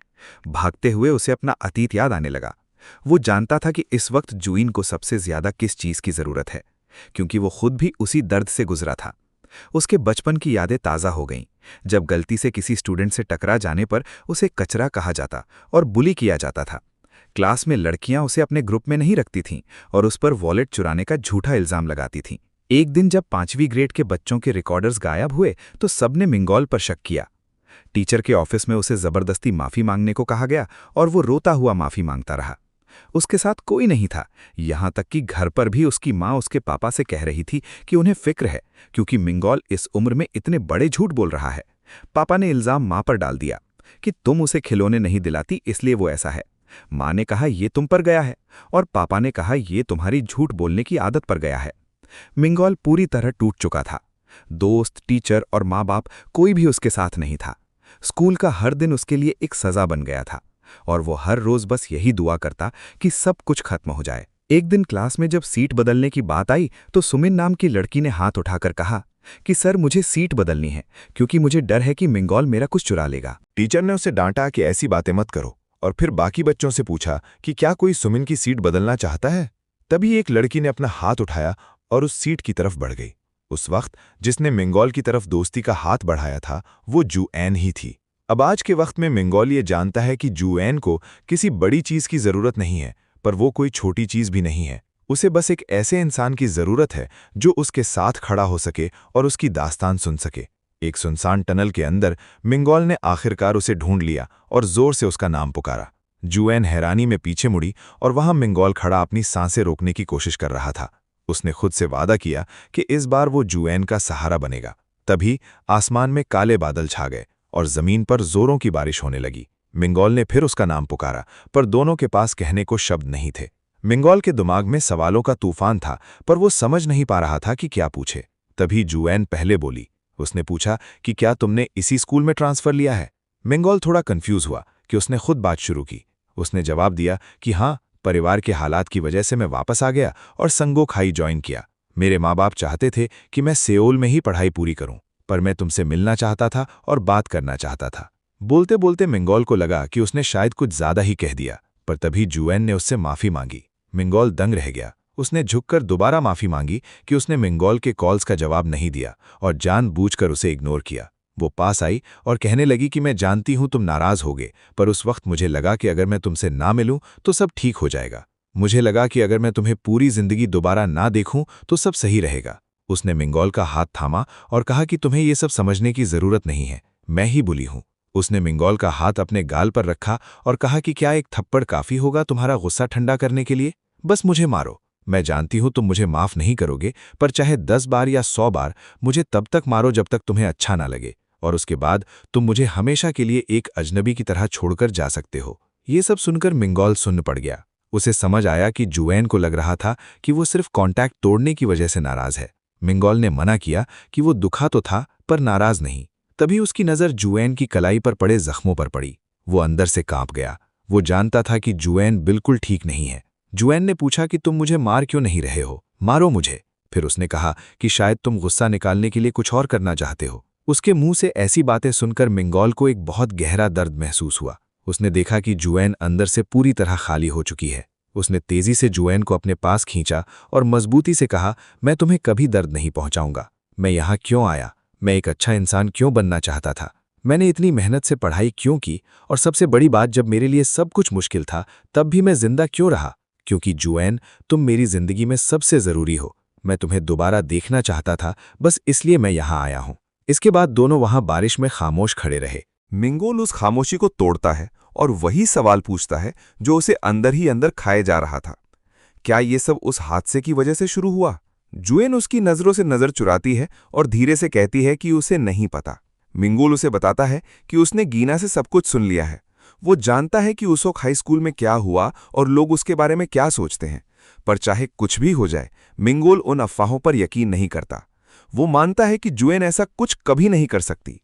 भागते हुए उसे अपना अतीत याद आने लगा। वो जानता था कि इस वक्त जुइन को सबसे ज्यादा किस चीज की जरूरत है, क्योंकि वो खुद भी उसी दर्द से गुजरा था। उसके बचपन की यादें ताज़ा हो गईं, जब गलती से किसी स्टूडेंट से टकरा जाने पर उसे कचरा कहा जाता और बुली किया जाता था। क्लास में लड़कियां उसे अपने ग्रुप में नहीं रखती थीं और उस पर वॉलेट चुराने का झूठा इल्जाम लगाती थीं। एक दिन जब 5वीं ग्रेड के बच्चों के रिकॉर्डर्स गायब हुए तो सबने मिंगॉल पर शक किया। टीचर के ऑफिस में उसे जबरदस्ती माफी मांगने को कहा गया और वो रोता हुआ माफी मांगता रहा। उसके साथ कोई नहीं था, यहां तक कि घर पर भी उसकी माँ उसके पापा से कह रही थी कि उन्हें फिक्र है क्योंकि मिंगॉल इस उम्र में इतने बड़े झूठ बोल रहा है। पापा ने इल्जाम माँ पर डाल दिया कि तुम उसे खिलौने नहीं दिलाती इसलिए वो ऐसा है। माँ ने कहा ये तुम पर गया है और पापा ने कहा ये तुम्हारी झूठ बोलने की आदत पर गया है। मिंगॉल पूरी तरह टूट चुका था। दोस्त, टीचर और माँ बाप कोई भी उसके साथ नहीं था। स्कूल का हर दिन उसके लिए एक सजा बन गया था और वो हर रोज बस यही दुआ करता कि सब कुछ खत्म हो जाए। एक दिन क्लास में जब सीट बदलने की बात आई तो सुमिन नाम की लड़की ने हाथ उठाकर कहा कि सर मुझे सीट बदलनी है क्योंकि मुझे डर है कि मिंगॉल मेरा कुछ चुरा लेगा। टीचर ने उसे डांटा कि ऐसी बातें मत करो और फिर बाकी बच्चों से पूछा कि क्या कोई सुमिन की सीट बदलना चाहता है। तभी एक लड़की ने अपना हाथ उठाया और उस सीट की तरफ बढ़ गई। उस वक्त जिसने मिंगॉल की तरफ दोस्ती का हाथ बढ़ाया था वो जुएन ही थी। अब आज के वक्त में मिंगॉल ये जानता है कि जुएन को किसी बड़ी चीज की जरूरत नहीं है, पर वो कोई छोटी चीज भी नहीं है। उसे बस एक ऐसे इंसान की जरूरत है जो उसके साथ खड़ा हो सके और उसकी दास्तान सुन सके। एक सुनसान टनल के अंदर मिंगॉल ने आखिरकार उसे ढूंढ लिया और जोर से उसका नाम पुकारा। जुएन हैरानी में पीछे मुड़ी और वहां मिंगॉल खड़ा अपनी सांसें रोकने की कोशिश कर रहा था। उसने खुद से वादा किया कि इस बार वो जुएन का सहारा बनेगा। तभी आसमान में काले बादल छा गए और जमीन पर जोरों की बारिश होने लगी। मिंगॉल ने फिर उसका नाम पुकारा, पर दोनों के पास कहने को शब्द नहीं थे। मिंगॉल के दिमाग में सवालों का तूफान था, पर वो समझ नहीं पा रहा था कि क्या पूछे। तभी जुएन पहले बोली। उसने पूछा कि क्या तुमने इसी स्कूल में ट्रांसफर लिया है? मिंगॉल थोड़ा कंफ्यूज हुआ कि उसने खुद बात शुरू की। उसने जवाब दिया कि हाँ, परिवार के हालात की वजह से मैं वापस आ गया और संगो खाई ज्वाइन किया। मेरे माँ बाप चाहते थे कि मैं सेओल में ही पढ़ाई पूरी करूं, पर मैं तुमसे मिलना चाहता था और बात करना चाहता था। बोलते बोलते मिंगॉल को लगा कि उसने शायद कुछ ज्यादा ही कह दिया, पर तभी जुएन ने उससे माफी मांगी। मिंगॉल दंग रह गया। उसने झुककर दोबारा माफी मांगी कि उसने मिंगॉल के कॉल्स का जवाब नहीं दिया और जानबूझकर उसे इग्नोर किया। वो पास आई और कहने लगी कि मैं जानती हूं तुम नाराज होगे, पर उस वक्त मुझे लगा कि अगर मैं तुमसे ना मिलूं तो सब ठीक हो जाएगा। मुझे लगा कि अगर मैं तुम्हें पूरी जिंदगी दोबारा ना देखूं तो सब सही रहेगा। उसने मिंगॉल का हाथ थामा और कहा कि तुम्हें ये सब समझने की जरूरत नहीं है, मैं ही बुली हूं। उसने मिंगॉल का हाथ अपने गाल पर रखा और कहा कि क्या एक थप्पड़ काफी होगा तुम्हारा गुस्सा ठंडा करने के लिए? बस मुझे मारो। मैं जानती हूं तुम मुझे माफ नहीं करोगे, पर चाहे 10 बार या 100 बार मुझे तब तक मारो जब तक तुम्हें अच्छा ना लगे, और उसके बाद तुम मुझे हमेशा के लिए एक अजनबी की तरह छोड़कर जा सकते हो। ये सब सुनकर मिंगॉल सुन्न पड़ गया। उसे समझ आया कि जुएन को लग रहा था कि वो सिर्फ कॉन्टैक्ट तोड़ने की वजह से नाराज है। मिंगॉल ने मना किया कि वो दुखा तो था पर नाराज नहीं। तभी उसकी नज़र जुएन की कलाई पर पड़े जख्मों पर पड़ी। वो अंदर से कांप गया। वो जानता था कि जुएन बिल्कुल ठीक नहीं है। जुएन ने पूछा कि तुम मुझे मार क्यों नहीं रहे हो? मारो मुझे। फिर उसने कहा कि शायद तुम गुस्सा निकालने के लिए कुछ और करना चाहते हो। उसके मुंह से ऐसी बातें सुनकर मिंगॉल को एक बहुत गहरा दर्द महसूस हुआ। उसने देखा कि जुएन अंदर से पूरी तरह खाली हो चुकी है। उसने तेजी से जुएन को अपने पास खींचा और मजबूती से कहा, मैं तुम्हें कभी दर्द नहीं पहुंचाऊंगा। मैं यहाँ क्यों आया? मैं एक अच्छा इंसान क्यों बनना चाहता था? मैंने इतनी मेहनत से पढ़ाई क्यों की? और सबसे बड़ी बात, जब मेरे लिए सब कुछ मुश्किल था तब भी मैं जिंदा क्यों रहा? क्योंकि जुएन, तुम मेरी जिंदगी में सबसे जरूरी हो। मैं तुम्हें दोबारा देखना चाहता था, बस इसलिए मैं यहाँ आया हूँ। इसके बाद दोनों वहां बारिश में खामोश खड़े रहे। मिंगोल उस खामोशी को तोड़ता है और वही सवाल पूछता है जो उसे अंदर ही अंदर खाए जा रहा था। क्या ये सब उस हादसे की वजह से शुरू हुआ? जुएन उसकी नजरों से नजर चुराती है और धीरे से कहती है कि उसे नहीं पता। मिंगोल उसे बताता है कि उसने गीना से सब कुछ सुन लिया है। वो जानता है कि उस वक्त हाई स्कूल में क्या हुआ और लोग उसके बारे में क्या सोचते हैं, पर चाहे कुछ भी हो जाए, मिंगोल उन अफवाहों पर यकीन नहीं करता। वो मानता है कि जुएन ऐसा कुछ कभी नहीं कर सकती।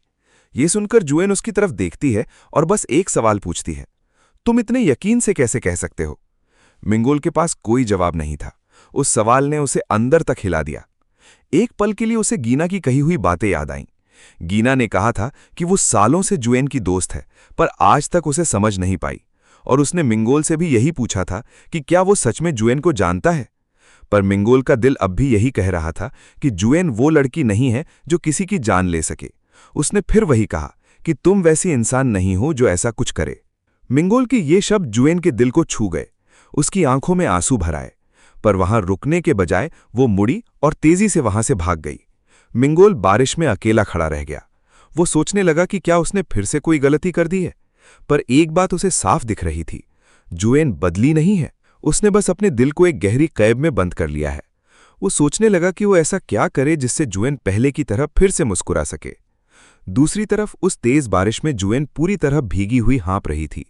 ये सुनकर जुएन उसकी तरफ देखती है और बस एक सवाल पूछती है, तुम इतने यकीन से कैसे कह सकते हो? मिंगोल के पास कोई जवाब नहीं था। उस सवाल ने उसे अंदर तक हिला दिया। एक पल के लिए उसे गीना की कही हुई बातें याद आईं। गीना ने कहा था कि वो सालों से जुएन की दोस्त है, पर आज तक उसे समझ नहीं पाई। और उसने मिंगोल से भी यही पूछा था कि क्या वो सच में जुएन को जानता है। पर मिंगोल का दिल अब भी यही कह रहा था कि जुएन वो लड़की नहीं है जो किसी की जान ले सके। उसने फिर वही कहा कि तुम वैसी इंसान नहीं हो जो ऐसा कुछ करे। मिंगोल के ये शब्द जुएन के दिल को छू गए। उसकी आंखों में आंसू भर आए, पर वहां रुकने के बजाय वो मुड़ी और तेजी से वहां से भाग गई। मिंगोल बारिश में अकेला खड़ा रह गया। वो सोचने लगा कि क्या उसने फिर से कोई गलती कर दी है। पर एक बात उसे साफ दिख रही थी, जुएन बदली नहीं है, उसने बस अपने दिल को एक गहरी कैद में बंद कर लिया है। वो सोचने लगा कि वो ऐसा क्या करे जिससे जुएन पहले की तरह फिर से मुस्कुरा सके। दूसरी तरफ उस तेज बारिश में जुएन पूरी तरह भीगी हुई हाँप रही थी।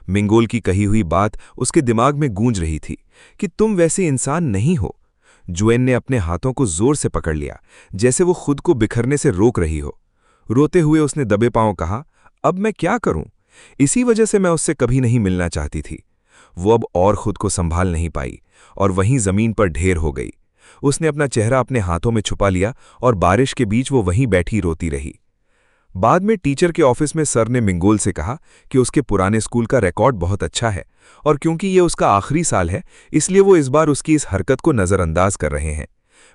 मिंगोल की कही हुई बात उसके दिमाग में गूंज रही थी कि तुम वैसे इंसान नहीं हो। जुएन ने अपने हाथों को जोर से पकड़ लिया, जैसे वो खुद को बिखरने से रोक रही हो। रोते हुए उसने दबे पांव कहा, अब मैं क्या करूं? इसी वजह से मैं उससे कभी नहीं मिलना चाहती थी। वो अब और खुद को संभाल नहीं पाई और वहीं जमीन पर ढेर हो गई। उसने अपना चेहरा अपने हाथों में छुपा लिया और बारिश के बीच वो वहीं बैठी रोती रही। बाद में टीचर के ऑफिस में सर ने मिंगोल से कहा कि उसके पुराने स्कूल का रिकॉर्ड बहुत अच्छा है और क्योंकि ये उसका आखिरी साल है इसलिए वो इस बार उसकी इस हरकत को नज़रअंदाज कर रहे हैं।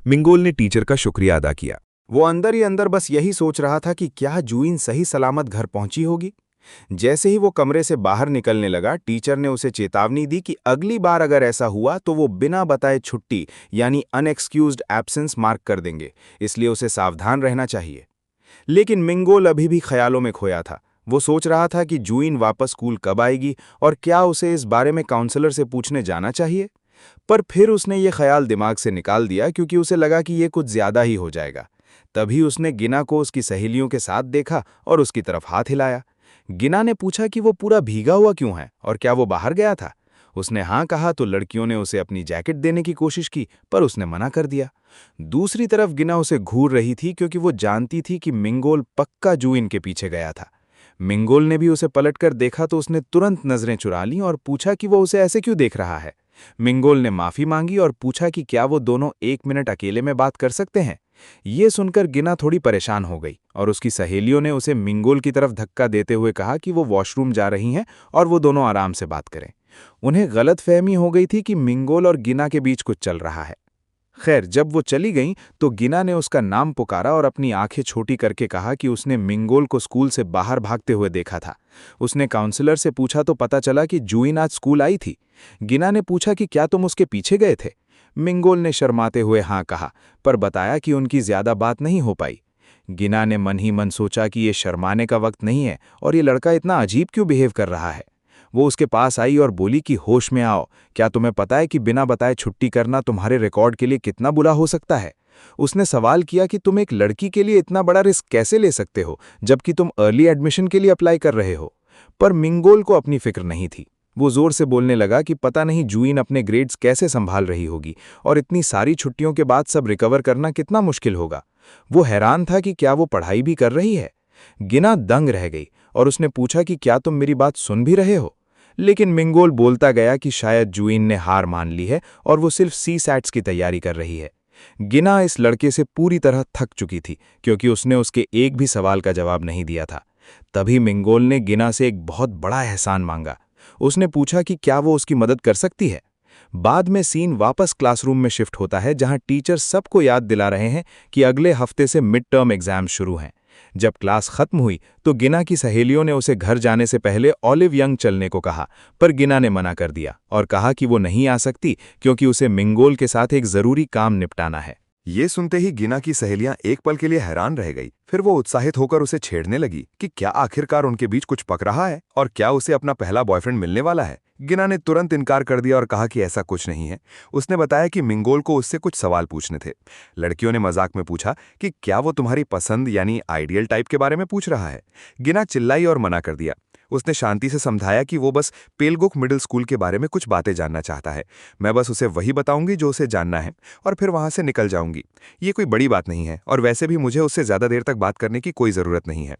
मिंगोल ने टीचर का शुक्रिया अदा किया। वो अंदर ही अंदर बस यही सोच रहा था कि क्या जुइन सही सलामत घर पहुंची होगी। जैसे ही वो कमरे से बाहर निकलने लगा, टीचर ने उसे चेतावनी दी कि अगली बार अगर ऐसा हुआ तो वो बिना बताए छुट्टी यानी अनएक्सक्यूज्ड एब्सेंस मार्क कर देंगे, इसलिए उसे सावधान रहना चाहिए। लेकिन मिंगोल अभी भी ख्यालों में खोया था। वो सोच रहा था कि जुइन वापस स्कूल कब आएगी और क्या उसे इस बारे में काउंसलर से पूछने जाना चाहिए। पर फिर उसने ये ख्याल दिमाग से निकाल दिया क्योंकि उसे लगा कि ये कुछ ज्यादा ही हो जाएगा। तभी उसने गिना को उसकी सहेलियों के साथ देखा और उसकी तरफ हाथ हिलाया। गिना ने पूछा कि वो पूरा भीगा हुआ क्यों है और क्या वो बाहर गया था। उसने हाँ कहा तो लड़कियों ने उसे अपनी जैकेट देने की कोशिश की, पर उसने मना कर दिया। दूसरी तरफ गिना उसे घूर रही थी क्योंकि वो जानती थी कि मिंगोल पक्का जुइन के पीछे गया था। मिंगोल ने भी उसे पलटकर देखा तो उसने तुरंत नजरें चुरा लीं और पूछा कि वो उसे ऐसे क्यों देख रहा है। मिंगोल ने माफी मांगी और पूछा कि क्या वो दोनों 1 मिनट अकेले में बात कर सकते हैं। ये सुनकर गिना थोड़ी परेशान हो गई और उसकी सहेलियों ने उसे मिंगोल की तरफ धक्का देते हुए कहा कि वो वॉशरूम जा रही हैं और वो दोनों आराम से बात करें। उन्हें गलतफहमी हो गई थी कि मिंगोल और गिना के बीच कुछ चल रहा है। खैर, जब वो चली गईं तो गिना ने उसका नाम पुकारा और अपनी आंखें छोटी करके कहा कि उसने मिंगोल को स्कूल से बाहर भागते हुए देखा था। उसने काउंसलर से पूछा तो पता चला कि जुइन आज स्कूल आई थी। गिना ने पूछा कि क्या तुम उसके पीछे गए थे। मिंगोल ने शर्माते हुए हाँ कहा, पर बताया कि उनकी ज्यादा बात नहीं हो पाई। गिना ने मन ही मन सोचा कि ये शर्माने का वक्त नहीं है और ये लड़का इतना अजीब क्यों बिहेव कर रहा है। वो उसके पास आई और बोली कि होश में आओ, क्या तुम्हें पता है कि बिना बताए छुट्टी करना तुम्हारे रिकॉर्ड के लिए कितना बुरा हो सकता है। उसने सवाल किया कि तुम एक लड़की के लिए इतना बड़ा रिस्क कैसे ले सकते हो जबकि तुम अर्ली एडमिशन के लिए अप्लाई कर रहे हो। पर मिंगोल को अपनी फिक्र नहीं थी। वो जोर से बोलने लगा कि पता नहीं जुइन अपने ग्रेड्स कैसे संभाल रही होगी और इतनी सारी छुट्टियों के बाद सब रिकवर करना कितना मुश्किल होगा। वो हैरान था कि क्या वो पढ़ाई भी कर रही है। गिना दंग रह गई और उसने पूछा कि क्या तुम मेरी बात सुन भी रहे हो। लेकिन मिंगोल बोलता गया कि शायद जुइन ने हार मान ली है और वो सिर्फ सीसैट्स की तैयारी कर रही है। गिना इस लड़के से पूरी तरह थक चुकी थी क्योंकि उसने उसके एक भी सवाल का जवाब नहीं दिया था। तभी मिंगोल ने गिना से एक बहुत बड़ा एहसान मांगा। उसने पूछा कि क्या वो उसकी मदद कर सकती है। बाद में सीन वापस क्लासरूम में शिफ्ट होता है जहां टीचर सबको याद दिला रहे हैं कि अगले हफ्ते से मिड टर्म एग्जाम शुरू हैं। जब क्लास खत्म हुई तो गिना की सहेलियों ने उसे घर जाने से पहले ऑलिव यंग चलने को कहा, पर गिना ने मना कर दिया और कहा कि वो नहीं आ सकती क्योंकि उसे मिंगोल के साथ एक जरूरी काम निपटाना है। ये सुनते ही गिना की सहेलियां एक पल के लिए हैरान रह गई। फिर वो उत्साहित होकर उसे छेड़ने लगी कि क्या आखिरकार उनके बीच कुछ पक रहा है और क्या उसे अपना पहला बॉयफ्रेंड मिलने वाला है। गिना ने तुरंत इनकार कर दिया और कहा कि ऐसा कुछ नहीं है। उसने बताया कि मिंगोल को उससे कुछ सवाल पूछने थे। लड़कियों ने मजाक में पूछा कि क्या वो तुम्हारी पसंद यानी आइडियल टाइप के बारे में पूछ रहा है। गिना चिल्लाई और मना कर दिया। उसने शांति से समझाया कि वो बस पेलगुक मिडिल स्कूल के बारे में कुछ बातें जानना चाहता है। मैं बस उसे वही बताऊंगी जो उसे जानना है और फिर वहां से निकल जाऊंगी। ये कोई बड़ी बात नहीं है और वैसे भी मुझे उससे ज्यादा देर तक बात करने की कोई जरूरत नहीं है।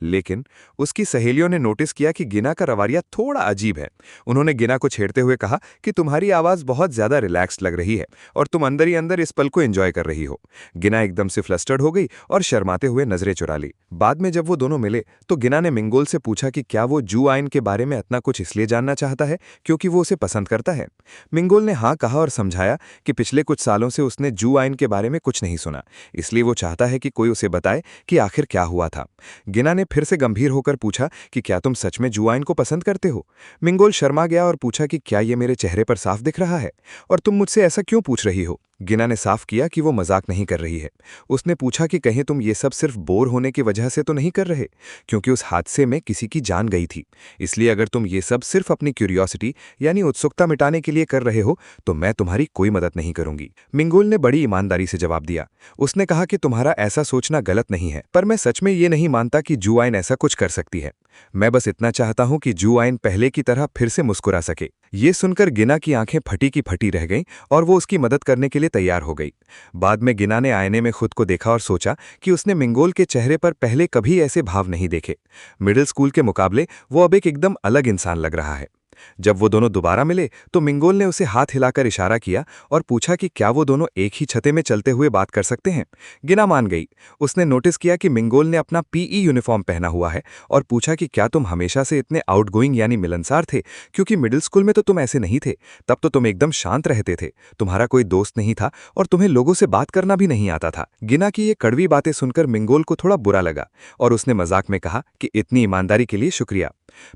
लेकिन उसकी सहेलियों ने नोटिस किया कि गिना का रवैया थोड़ा अजीब है। उन्होंने गिना को छेड़ते हुए कहा कि तुम्हारी आवाज बहुत ज्यादा रिलैक्स्ड लग रही है और तुम अंदर ही अंदर इस पल को एंजॉय कर रही हो। गिना एकदम से फ्लस्टर्ड हो गई और शर्माते हुए नजरें चुरा ली। बाद में जब वो दोनों मिले तो गिना ने मिंगोल से पूछा कि क्या वो जू आइन के बारे में इतना कुछ इसलिए जानना चाहता है क्योंकि वो उसे पसंद करता है। मिंगोल ने हाँ कहा और समझाया कि पिछले कुछ सालों से उसने जू आइन के बारे में कुछ नहीं सुना, इसलिए वो चाहता है कि कोई उसे बताए कि आखिर क्या हुआ था। गिना ने फिर से गंभीर होकर पूछा कि क्या तुम सच में जू आइन को पसंद करते हो। मिंगोल शर्मा गया और पूछा कि क्या ये मेरे चेहरे पर साफ दिख रहा है और तुम मुझसे ऐसा क्यों पूछ रही हो। गिना ने साफ किया कि वो मजाक नहीं कर रही है। उसने पूछा कि कहीं तुम ये सब सिर्फ बोर होने की वजह से तो नहीं कर रहे, क्योंकि उस हादसे में किसी की जान गई थी। इसलिए अगर तुम ये सब सिर्फ अपनी क्यूरियोसिटी यानी उत्सुकता मिटाने के लिए कर रहे हो तो मैं तुम्हारी कोई मदद नहीं करूंगी। मिंगोल ने बड़ी ईमानदारी से जवाब दिया। उसने कहा कि तुम्हारा ऐसा सोचना गलत नहीं है, पर मैं सच में ये नहीं मानता कि जू आइन ऐसा कुछ कर सकती है। मैं बस इतना चाहता हूं कि जू आइन पहले की तरह फिर से मुस्कुरा सके। ये सुनकर गिना की आंखें फटी की फटी रह गईं और वो उसकी मदद करने के लिए तैयार हो गई। बाद में गिना ने आईने में खुद को देखा और सोचा कि उसने मिंगोल के चेहरे पर पहले कभी ऐसे भाव नहीं देखे। मिडिल स्कूल के मुकाबले वो अब एक एकदम अलग इंसान लग रहा है। जब वो दोनों दोबारा मिले तो मिंगोल ने उसे हाथ हिलाकर इशारा किया और पूछा कि क्या वो दोनों एक ही छते में चलते हुए बात कर सकते हैं। गिना मान गई। उसने नोटिस किया कि मिंगोल ने अपना पीई यूनिफॉर्म पहना हुआ है और पूछा कि क्या तुम हमेशा से इतने आउटगोइंग यानी मिलनसार थे, क्योंकि मिडिल स्कूल में तो तुम ऐसे नहीं थे। तब तो तुम एकदम शांत रहते थे, तुम्हारा कोई दोस्त नहीं था और तुम्हें लोगों से बात करना भी नहीं आता था। गिना की ये कड़वी बातें सुनकर मिंगोल को थोड़ा बुरा लगा और उसने मजाक में कहा कि इतनी ईमानदारी के लिए शुक्रिया।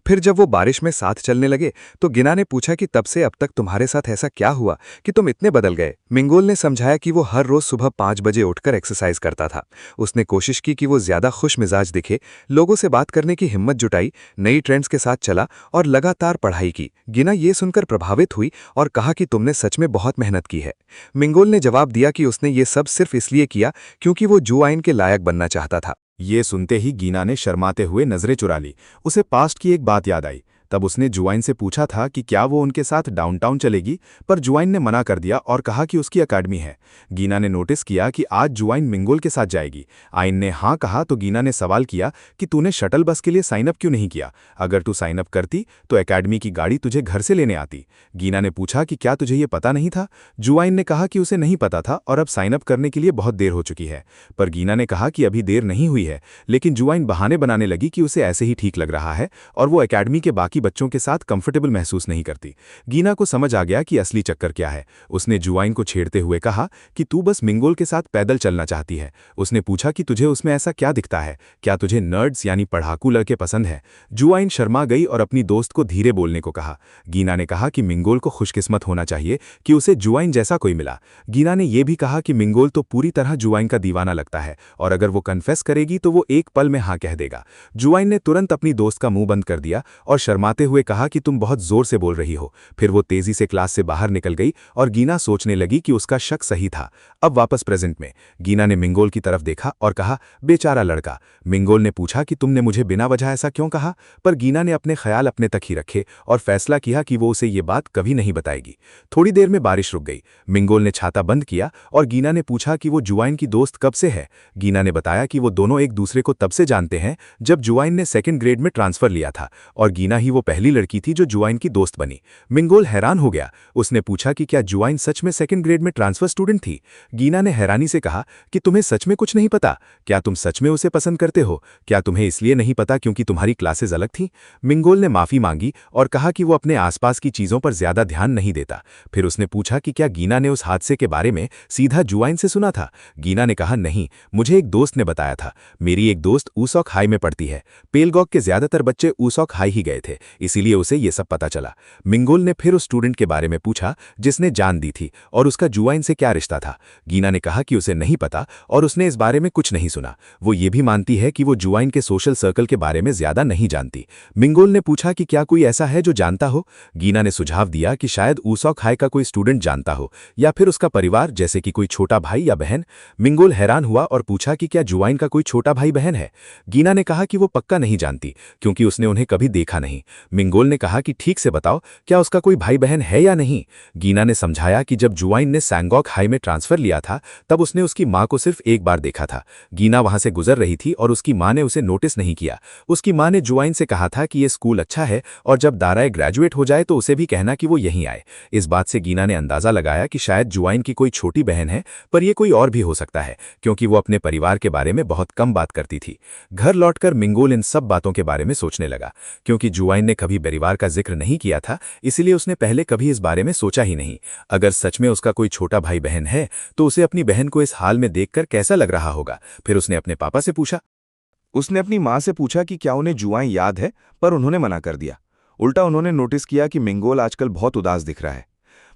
फिर जब वो बारिश में साथ चलने लगे तो गिना ने पूछा कि तब से अब तक तुम्हारे साथ ऐसा क्या हुआ कि तुम इतने बदल गए। मिंगोल ने समझाया कि वो हर रोज सुबह 5 बजे उठकर एक्सरसाइज करता था। उसने कोशिश की कि वो ज्यादा खुश मिजाज दिखे, लोगों से बात करने की हिम्मत जुटाई, नई ट्रेंड्स के साथ चला और लगातार पढ़ाई की। गिना ये सुनकर प्रभावित हुई और कहा कि तुमने सच में बहुत मेहनत की है। मिंगोल ने जवाब दिया कि उसने ये सब सिर्फ इसलिए किया क्योंकि वो जू आइन के लायक बनना चाहता था। ये सुनते ही गीना ने शर्माते हुए नजरें चुरा ली। उसे पास्ट की एक बात याद आई। तब उसने जुआइन से पूछा था कि क्या वो उनके साथ डाउनटाउन चलेगी, पर जुआइन ने मना कर दिया और कहा कि उसकी अकेडमी है। गीना ने नोटिस किया कि आज जुआइन मिंगोल के साथ जाएगी। आइन ने हाँ कहा तो गीना ने सवाल किया कि तूने शटल बस के लिए साइन अप क्यों नहीं किया? अगर तू साइन अप करती तो अकेडमी की गाड़ी तुझे घर से लेने आती। गीना ने पूछा कि क्या तुझे ये पता नहीं था? जुआइन ने कहा कि उसे नहीं पता था और अब साइन अप करने के लिए बहुत देर हो चुकी है। पर गीना ने कहा कि अभी देर नहीं हुई है, लेकिन जुआइन बहाने बनाने लगी कि उसे ऐसे ही ठीक लग रहा है और वो अकेडमी के बाकी बच्चों के साथ कंफर्टेबल महसूस नहीं करती। गीना को समझ आ गया कि असली चक्कर क्या है। उसने जुआइन को छेड़ते हुए कहा कि तू बस मिंगोल के साथ पैदल चलना चाहती है। उसने पूछा कि तुझे उसमें ऐसा क्या दिखता है? क्या तुझे नर्ड्स यानी पढ़ाकू लड़के पसंद है? जुआइन शर्मा गई और अपनी दोस्त को धीरे बोलने को कहा। गीना ने कहा कि मिंगोल को खुशकिस्मत होना चाहिए कि उसे जुआइन जैसा कोई मिला। गीना ने यह भी कहा कि मिंगोल तो पूरी तरह जुआइन का दीवाना लगता है और अगर वो कन्फेस करेगी तो वो एक पल में हाँ कह देगा। जुआइन ने तुरंत अपनी दोस्त का मुंह बंद कर दिया और शर्माते हुए कहा कि तुम बहुत जोर से बोल रही हो। फिर वो तेजी से क्लास से बाहर निकल गई और गीना सोचने लगी कि उसका शक सही था। अब वापस प्रेजेंट में गीना ने मिंगोल की तरफ देखा और कहा, बेचारा लड़का। मिंगोल ने पूछा कि तुमने मुझे बिना वजह ऐसा क्यों कहा? पर गीना ने अपने ख्याल अपने तक ही रखे और फैसला किया कि वो उसे ये बात कभी नहीं बताएगी। थोड़ी देर में बारिश रुक गई। मिंगोल ने छाता बंद किया और गीना ने पूछा कि वो जुआइन की दोस्त कब से है। गीना ने बताया कि वो दोनों एक दूसरे को तब से जानते हैं जब जुआइन ने 2nd ग्रेड में ट्रांसफर लिया था और गीना ही वो पहली लड़की थी जो जुआइन की दोस्त बनी। मिंगोल हैरान हो गया। उसने पूछा कि क्या जुआइन सच में 2nd ग्रेड में ट्रांसफर स्टूडेंट थी? गीना ने हैरानी से कहा कि तुम्हें सच में कुछ नहीं पता? क्या तुम सच में उसे पसंद करते हो? क्या तुम्हें इसलिए नहीं पता क्योंकि तुम्हारी क्लासेस अलग थीं? मिंगोल ने माफी मांगी और कहा कि वो अपने आसपास की चीजों पर ज्यादा ध्यान नहीं देता। फिर उसने पूछा कि क्या गीना ने उस हादसे के बारे में सीधा जुआइन से सुना था? गीना ने कहा, नहीं, मुझे एक दोस्त ने बताया था। मेरी एक दोस्त ऊसॉक हाई में पढ़ती है। पेलगॉक के ज्यादातर बच्चे ऊसॉक हाई ही गए थे, इसीलिए उसे ये सब पता चला। मिंगोल ने फिर उस स्टूडेंट के बारे में पूछा जिसने जान दी थी और उसका जुआइन से क्या रिश्ता था। गीना ने कहा कि उसे नहीं पता और उसने इस बारे में कुछ नहीं सुना। वो ये भी मानती है कि वो जुआइन के सोशल सर्कल के बारे में ज्यादा नहीं जानती। मिंगोल ने पूछा कि क्या कोई ऐसा है जो जानता हो। गीना ने सुझाव दिया कि शायद ऊसॉक हाई का कोई स्टूडेंट जानता हो या फिर उसका परिवार, जैसे कि कोई छोटा भाई या बहन। मिंगोल हैरान हुआ और पूछा कि क्या जुआइन का कोई छोटा भाई बहन है। गीना ने कहा कि वो पक्का नहीं जानती क्योंकि उसने उन्हें कभी देखा नहीं। मिंगोल ने कहा कि ठीक से बताओ, क्या उसका कोई भाई बहन है या नहीं। गीना ने समझाया कि जब जुआइन ने सैंगॉक हाई में ट्रांसफर लिया था तब उसने उसकी मां को सिर्फ एक बार देखा था। गीना वहां से गुजर रही थी और उसकी मां ने उसे नोटिस नहीं किया। उसकी मां ने जुआइन से कहा था कि ये स्कूल अच्छा है और जब दाराए ग्रेजुएट हो जाए तो उसे भी कहना कि वो यहीं आए। इस बात से गीना ने अंदाजा लगाया कि शायद जुआइन की कोई छोटी बहन है, पर यह कोई और भी हो सकता है क्योंकि वो अपने परिवार के बारे में बहुत कम बात करती थी। घर लौटकर मिंगोल इन सब बातों के बारे में सोचने लगा। क्योंकि जुआइन ने कभी परिवार का जिक्र नहीं किया था, इसलिए उसने पहले कभी इस बारे में सोचा ही नहीं। अगर सच में उसका कोई छोटा भाई बहन है तो उसे अपनी बहन को इस हाल में देखकर कैसा लग रहा होगा। फिर उसने अपने पापा से पूछा। उसने अपनी मां से पूछा कि क्या उन्हें जुआइन याद है, पर उन्होंने मना कर दिया। उल्टा उन्होंने नोटिस किया कि मिंगोल आजकल बहुत उदास दिख रहा है।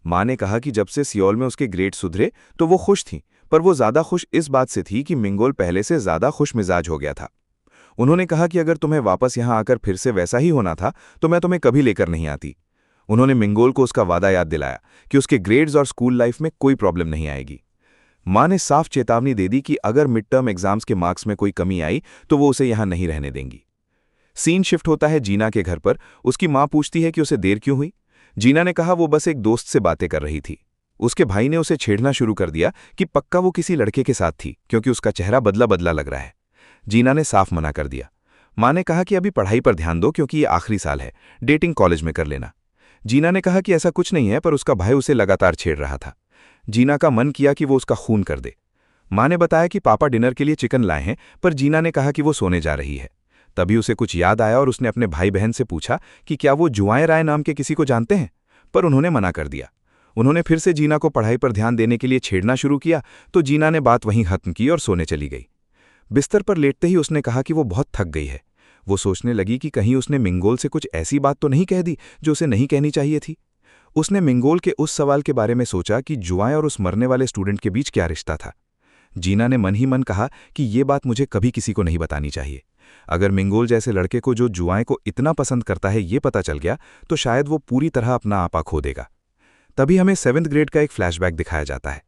माँ ने कहा कि जब से सियोल में उसके ग्रेड सुधरे तो वो खुश थीं, पर वो ज़्यादा खुश इस बात से थी कि मिंगोल पहले से ज़्यादा खुश मिजाज हो गया था। उन्होंने कहा कि अगर तुम्हें वापस यहाँ आकर फिर से वैसा ही होना था तो मैं तुम्हें कभी लेकर नहीं आती। उन्होंने मिंगोल को उसका वादा याद दिलाया कि उसके ग्रेड्स और स्कूल लाइफ में कोई प्रॉब्लम नहीं आएगी। माँ ने साफ चेतावनी दे दी कि अगर मिड टर्म एग्जाम्स के मार्क्स में कोई कमी आई तो वो उसे यहाँ नहीं रहने देंगी। सीन शिफ्ट होता है जीना के घर पर। उसकी माँ पूछती है कि उसे देर क्यों हुई। जीना ने कहा वो बस एक दोस्त से बातें कर रही थी। उसके भाई ने उसे छेड़ना शुरू कर दिया कि पक्का वो किसी लड़के के साथ थी क्योंकि उसका चेहरा बदला बदला लग रहा है। जीना ने साफ मना कर दिया। माँ ने कहा कि अभी पढ़ाई पर ध्यान दो क्योंकि ये आखिरी साल है, डेटिंग कॉलेज में कर लेना। जीना ने कहा कि ऐसा कुछ नहीं है, पर उसका भाई उसे लगातार छेड़ रहा था। जीना का मन किया कि वो उसका खून कर दे। माँ ने बताया कि पापा डिनर के लिए चिकन लाए हैं, पर जीना ने कहा कि वो सोने जा रही है। तभी उसे कुछ याद आया और उसने अपने भाई बहन से पूछा कि क्या वो जुआएं राय नाम के किसी को जानते हैं, पर उन्होंने मना कर दिया। उन्होंने फिर से जीना को पढ़ाई पर ध्यान देने के लिए छेड़ना शुरू किया तो जीना ने बात वहीं खत्म की और सोने चली गई। बिस्तर पर लेटते ही उसने कहा कि वो बहुत थक गई है। वो सोचने लगी कि कहीं उसने मिंगोल से कुछ ऐसी बात तो नहीं कह दी जो उसे नहीं कहनी चाहिए थी। उसने मिंगोल के उस सवाल के बारे में सोचा कि जुआएं और उस मरने वाले स्टूडेंट के बीच क्या रिश्ता था। जीना ने मन ही मन कहा कि ये बात मुझे कभी किसी को नहीं बतानी चाहिए। अगर मिंगोल जैसे लड़के को जो जुआएं को इतना पसंद करता है ये पता चल गया तो शायद वो पूरी तरह अपना आपा खो देगा। तभी हमें 7th ग्रेड का एक फ्लैशबैक दिखाया जाता है।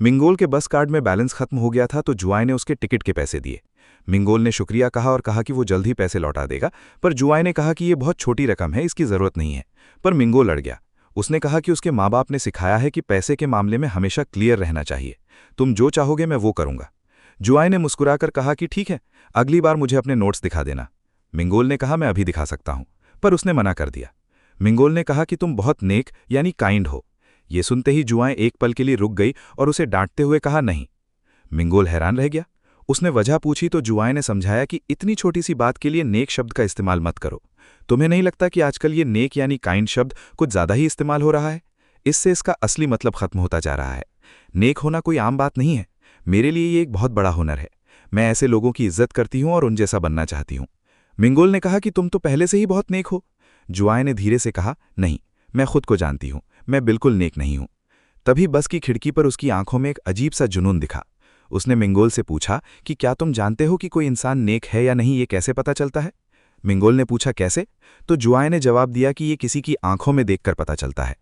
मिंगोल के बस कार्ड में बैलेंस खत्म हो गया था तो जुआएं ने उसके टिकट के पैसे दिए। मिंगोल ने शुक्रिया कहा और कहा कि वो जल्द ही पैसे लौटा देगा, पर जुआएं ने कहा कि ये बहुत छोटी रकम है, इसकी ज़रूरत नहीं है। पर मिंगोल अड़ गया। उसने कहा कि उसके माँ बाप ने सिखाया है कि पैसे के मामले में हमेशा क्लियर रहना चाहिए। तुम जो चाहोगे मैं वो करूंगा। जुआएं ने मुस्कुराकर कहा कि ठीक है, अगली बार मुझे अपने नोट्स दिखा देना। मिंगोल ने कहा मैं अभी दिखा सकता हूं, पर उसने मना कर दिया। मिंगोल ने कहा कि तुम बहुत नेक यानी काइंड हो। ये सुनते ही जुआएं एक पल के लिए रुक गई और उसे डांटते हुए कहा नहीं। मिंगोल हैरान रह गया। उसने वजह पूछी तो जुआएं ने समझाया कि इतनी छोटी सी बात के लिए नेक शब्द का इस्तेमाल मत करो। तुम्हें नहीं लगता कि आजकल ये नेक यानी काइंड शब्द कुछ ज़्यादा ही इस्तेमाल हो रहा है? इससे इसका असली मतलब खत्म होता जा रहा है। नेक होना कोई आम बात नहीं है। मेरे लिए ये एक बहुत बड़ा हुनर है। मैं ऐसे लोगों की इज्जत करती हूँ और उन जैसा बनना चाहती हूँ। मिंगोल ने कहा कि तुम तो पहले से ही बहुत नेक हो। जुआएं ने धीरे से कहा नहीं, मैं खुद को जानती हूँ, मैं बिल्कुल नेक नहीं हूँ। तभी बस की खिड़की पर उसकी आंखों में एक अजीब सा जुनून दिखा। उसने मिंगोल से पूछा कि क्या तुम जानते हो कि कोई इंसान नेक है या नहीं, ये कैसे पता चलता है? मिंगोल ने पूछा कैसे? तो जुआएं ने जवाब दिया कि ये किसी की आंखों में देखकर पता चलता है।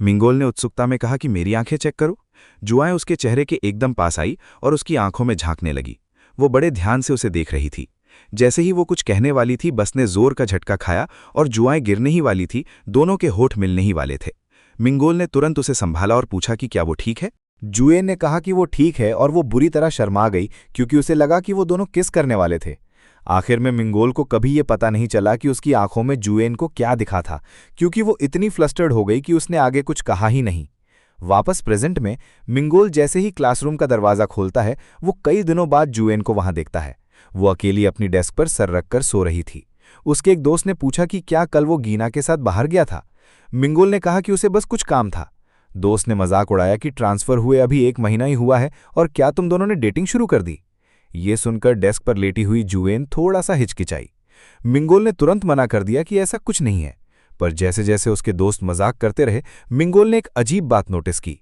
मिंगोल ने उत्सुकता में कहा कि मेरी आंखें चेक करो। जुआएं उसके चेहरे के एकदम पास आई और उसकी आंखों में झांकने लगी। वो बड़े ध्यान से उसे देख रही थी। जैसे ही वो कुछ कहने वाली थी, बस ने जोर का झटका खाया और जुआएं गिरने ही वाली थी। दोनों के होठ मिलने ही वाले थे। मिंगोल ने तुरंत उसे संभाला और पूछा कि क्या वो ठीक है? जुएन ने कहा कि वो ठीक है और वो बुरी तरह शर्मा गई क्योंकि उसे लगा कि वो दोनों किस करने वाले थे। आखिर में मिंगोल को कभी ये पता नहीं चला कि उसकी आंखों में जुएन को क्या दिखा था, क्योंकि वो इतनी फ्लस्टर्ड हो गई कि उसने आगे कुछ कहा ही नहीं। वापस प्रेजेंट में मिंगोल जैसे ही क्लासरूम का दरवाज़ा खोलता है, वो कई दिनों बाद जुएन को वहां देखता है। वो अकेली अपनी डेस्क पर सर रखकर सो रही थी। उसके एक दोस्त ने पूछा कि क्या कल वो गीना के साथ बाहर गया था। मिंगोल ने कहा कि उसे बस कुछ काम था। दोस्त ने मजाक उड़ाया कि ट्रांसफर हुए अभी 1 महीना ही हुआ है और क्या तुम दोनों ने डेटिंग शुरू कर दी? ये सुनकर डेस्क पर लेटी हुई जुएन थोड़ा सा हिचकिचाई। मिंगोल ने तुरंत मना कर दिया कि ऐसा कुछ नहीं है, पर जैसे जैसे उसके दोस्त मजाक करते रहे, मिंगोल ने एक अजीब बात नोटिस की।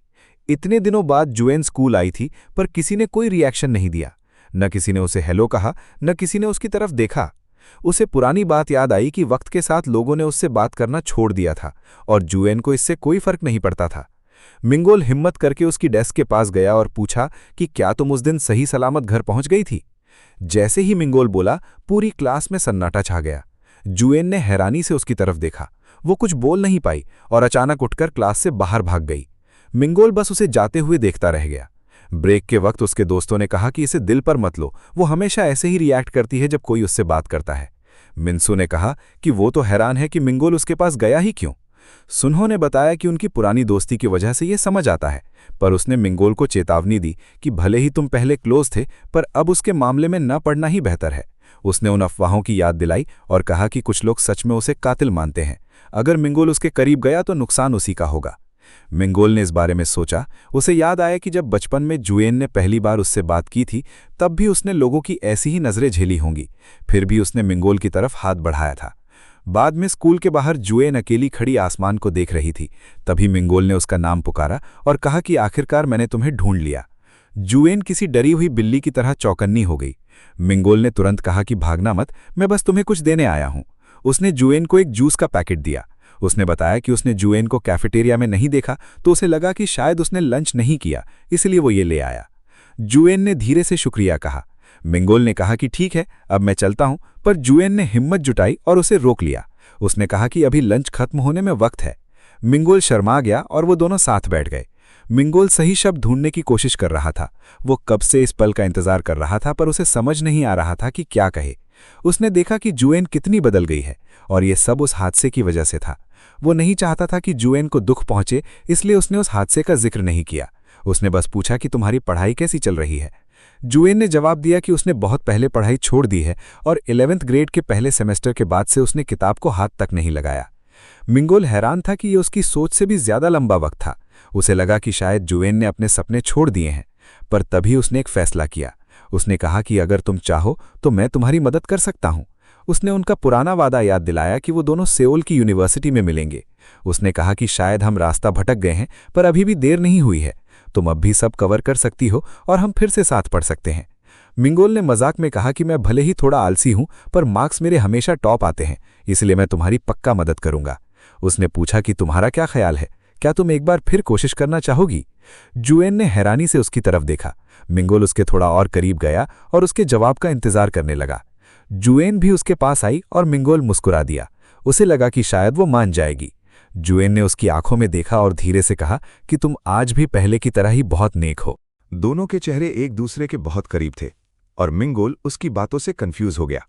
इतने दिनों बाद जुएन स्कूल आई थी, पर किसी ने कोई रिएक्शन नहीं दिया। न किसी ने उसे हेलो कहा, न किसी ने उसकी तरफ देखा। उसे पुरानी बात याद आई कि वक्त के साथ लोगों ने उससे बात करना छोड़ दिया था और जुएन को इससे कोई फर्क नहीं पड़ता था। मिंगोल हिम्मत करके उसकी डेस्क के पास गया और पूछा कि क्या तुम उस दिन सही सलामत घर पहुंच गई थी? जैसे ही मिंगोल बोला, पूरी क्लास में सन्नाटा छा गया। जुएन ने हैरानी से उसकी तरफ देखा। वो कुछ बोल नहीं पाई और अचानक उठकर क्लास से बाहर भाग गई। मिंगोल बस उसे जाते हुए देखता रह गया। ब्रेक के वक्त उसके दोस्तों ने कहा कि इसे दिल पर मत लो, वो हमेशा ऐसे ही रिएक्ट करती है जब कोई उससे बात करता है। मिंसू ने कहा कि वो तो हैरान है कि मिंगोल उसके पास गया ही क्यों। सुन्हो ने बताया कि उनकी पुरानी दोस्ती की वजह से ये समझ आता है, पर उसने मिंगोल को चेतावनी दी कि भले ही तुम पहले क्लोज थे, पर अब उसके मामले में न पड़ना ही बेहतर है। उसने उन अफवाहों की याद दिलाई और कहा कि कुछ लोग सच में उसे कातिल मानते हैं। अगर मिंगोल उसके करीब गया तो नुकसान उसी का होगा। मिंगोल ने इस बारे में सोचा। उसे याद आया कि जब बचपन में जुएन ने पहली बार उससे बात की थी, तब भी उसने लोगों की ऐसी ही नज़रें झेली होंगी, फिर भी उसने मिंगोल की तरफ हाथ बढ़ाया था। बाद में स्कूल के बाहर जुएन अकेली खड़ी आसमान को देख रही थी। तभी मिंगोल ने उसका नाम पुकारा और कहा कि आखिरकार मैंने तुम्हें ढूंढ लिया। जुएन किसी डरी हुई बिल्ली की तरह चौकन्नी हो गई। मिंगोल ने तुरंत कहा कि भागना मत, मैं बस तुम्हें कुछ देने आया हूं। उसने जुएन को एक जूस का पैकेट दिया। उसने बताया कि उसने जुएन को कैफेटेरिया में नहीं देखा तो उसे लगा कि शायद उसने लंच नहीं किया, इसलिए वो ये ले आया। जुएन ने धीरे से शुक्रिया कहा। मिंगोल ने कहा कि ठीक है, अब मैं चलता हूं, पर जुएन ने हिम्मत जुटाई और उसे रोक लिया। उसने कहा कि अभी लंच खत्म होने में वक्त है। मिंगोल शर्मा गया और वो दोनों साथ बैठ गए। मिंगोल सही शब्द ढूंढने की कोशिश कर रहा था। वो कब से इस पल का इंतजार कर रहा था, पर उसे समझ नहीं आ रहा था कि क्या कहे। उसने देखा कि जुएन कितनी बदल गई है और ये सब उस हादसे की वजह से था। वो नहीं चाहता था कि जुएन को दुख पहुंचे, इसलिए उसने उस हादसे का जिक्र नहीं किया। उसने बस पूछा कि तुम्हारी पढ़ाई कैसी चल रही है। जुएन ने जवाब दिया कि उसने बहुत पहले पढ़ाई छोड़ दी है और 11th ग्रेड के पहले सेमेस्टर के बाद से उसने किताब को हाथ तक नहीं लगाया। मिंगोल हैरान था कि ये उसकी सोच से भी ज्यादा लंबा वक्त था। उसे लगा कि शायद जुएन ने अपने सपने छोड़ दिए हैं, पर तभी उसने एक फैसला किया। उसने कहा कि अगर तुम चाहो तो मैं तुम्हारी मदद कर सकता हूं। उसने उनका पुराना वादा याद दिलाया कि वो दोनों सेओल की यूनिवर्सिटी में मिलेंगे। उसने कहा कि शायद हम रास्ता भटक गए हैं, पर अभी भी देर नहीं हुई है। तुम अब भी सब कवर कर सकती हो और हम फिर से साथ पढ़ सकते हैं। मिंगोल ने मजाक में कहा कि मैं भले ही थोड़ा आलसी हूं, पर मार्क्स मेरे हमेशा टॉप आते हैं, इसलिए मैं तुम्हारी पक्का मदद करूंगा। उसने पूछा कि तुम्हारा क्या ख्याल है, क्या तुम एक बार फिर कोशिश करना चाहोगी? जुएन ने हैरानी से उसकी तरफ देखा। मिंगोल उसके थोड़ा और करीब गया और उसके जवाब का इंतजार करने लगा। जुएन भी उसके पास आई और मिंगोल मुस्कुरा दिया। उसे लगा कि शायद वो मान जाएगी। जुएन ने उसकी आंखों में देखा और धीरे से कहा कि तुम आज भी पहले की तरह ही बहुत नेक हो। दोनों के चेहरे एक दूसरे के बहुत करीब थे और मिंगोल उसकी बातों से कंफ्यूज हो गया।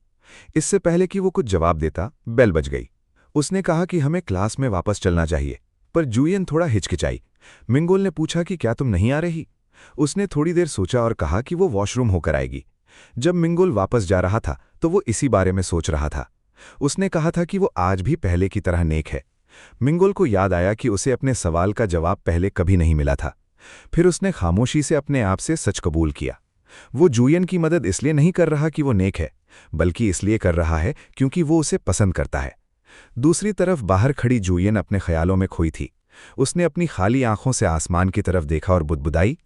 इससे पहले कि वो कुछ जवाब देता, बेल बज गई। उसने कहा कि हमें क्लास में वापस चलना चाहिए, पर जुएन थोड़ा हिचकिचाई। मिंगोल ने पूछा कि क्या तुम नहीं आ रही? उसने थोड़ी देर सोचा और कहा कि वो वॉशरूम होकर आएगी। जब मिंगोल वापस जा रहा था तो वो इसी बारे में सोच रहा था। उसने कहा था कि वो आज भी पहले की तरह नेक है। मिंगोल को याद आया कि उसे अपने सवाल का जवाब पहले कभी नहीं मिला था। फिर उसने खामोशी से अपने आप से सच कबूल किया। वो जुएन की मदद इसलिए नहीं कर रहा कि वो नेक है, बल्कि इसलिए कर रहा है क्योंकि वो उसे पसंद करता है। दूसरी तरफ बाहर खड़ी जुएन अपने ख्यालों में खोई थी। उसने अपनी खाली आंखों से आसमान की तरफ देखा और बुदबुदाई,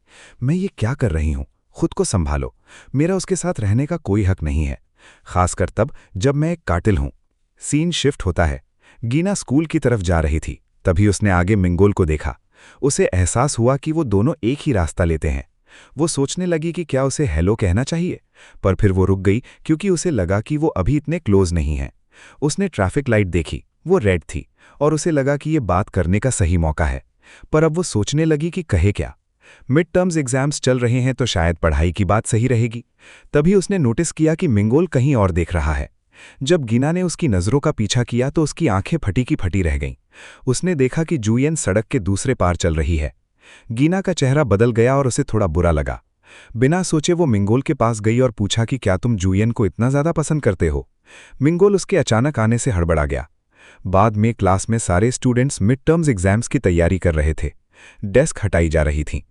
मैं ये क्या कर रही हूं? खुद को संभालो, मेरा उसके साथ रहने का कोई हक नहीं है, खासकर तब जब मैं एक कातिल हूं। सीन शिफ्ट होता है। गीना स्कूल की तरफ जा रही थी। तभी उसने आगे मिंगोल को देखा। उसे एहसास हुआ कि वो दोनों एक ही रास्ता लेते हैं। वो सोचने लगी कि क्या उसे हेलो कहना चाहिए, पर फिर वो रुक गई क्योंकि उसे लगा कि वो अभी इतने क्लोज नहीं हैं। उसने ट्रैफिक लाइट देखी, वो रेड थी और उसे लगा कि ये बात करने का सही मौका है, पर अब वो सोचने लगी कि कहे क्या। मिड टर्म्स एग्जाम्स चल रहे हैं तो शायद पढ़ाई की बात सही रहेगी। तभी उसने नोटिस किया कि मिंगोल कहीं और देख रहा है। जब गीना ने उसकी नज़रों का पीछा किया तो उसकी आंखें फटी की फटी रह गईं। उसने देखा कि जुएन सड़क के दूसरे पार चल रही है। गीना का चेहरा बदल गया और उसे थोड़ा बुरा लगा। बिना सोचे वो मिंगोल के पास गई और पूछा कि क्या तुम जुएन को इतना ज़्यादा पसंद करते हो? मिंगोल उसके अचानक आने से हड़बड़ा गया। बाद में क्लास में सारे स्टूडेंट्स मिड टर्म्स एग्जाम्स की तैयारी कर रहे थे। डेस्क हटाई जा रही थी।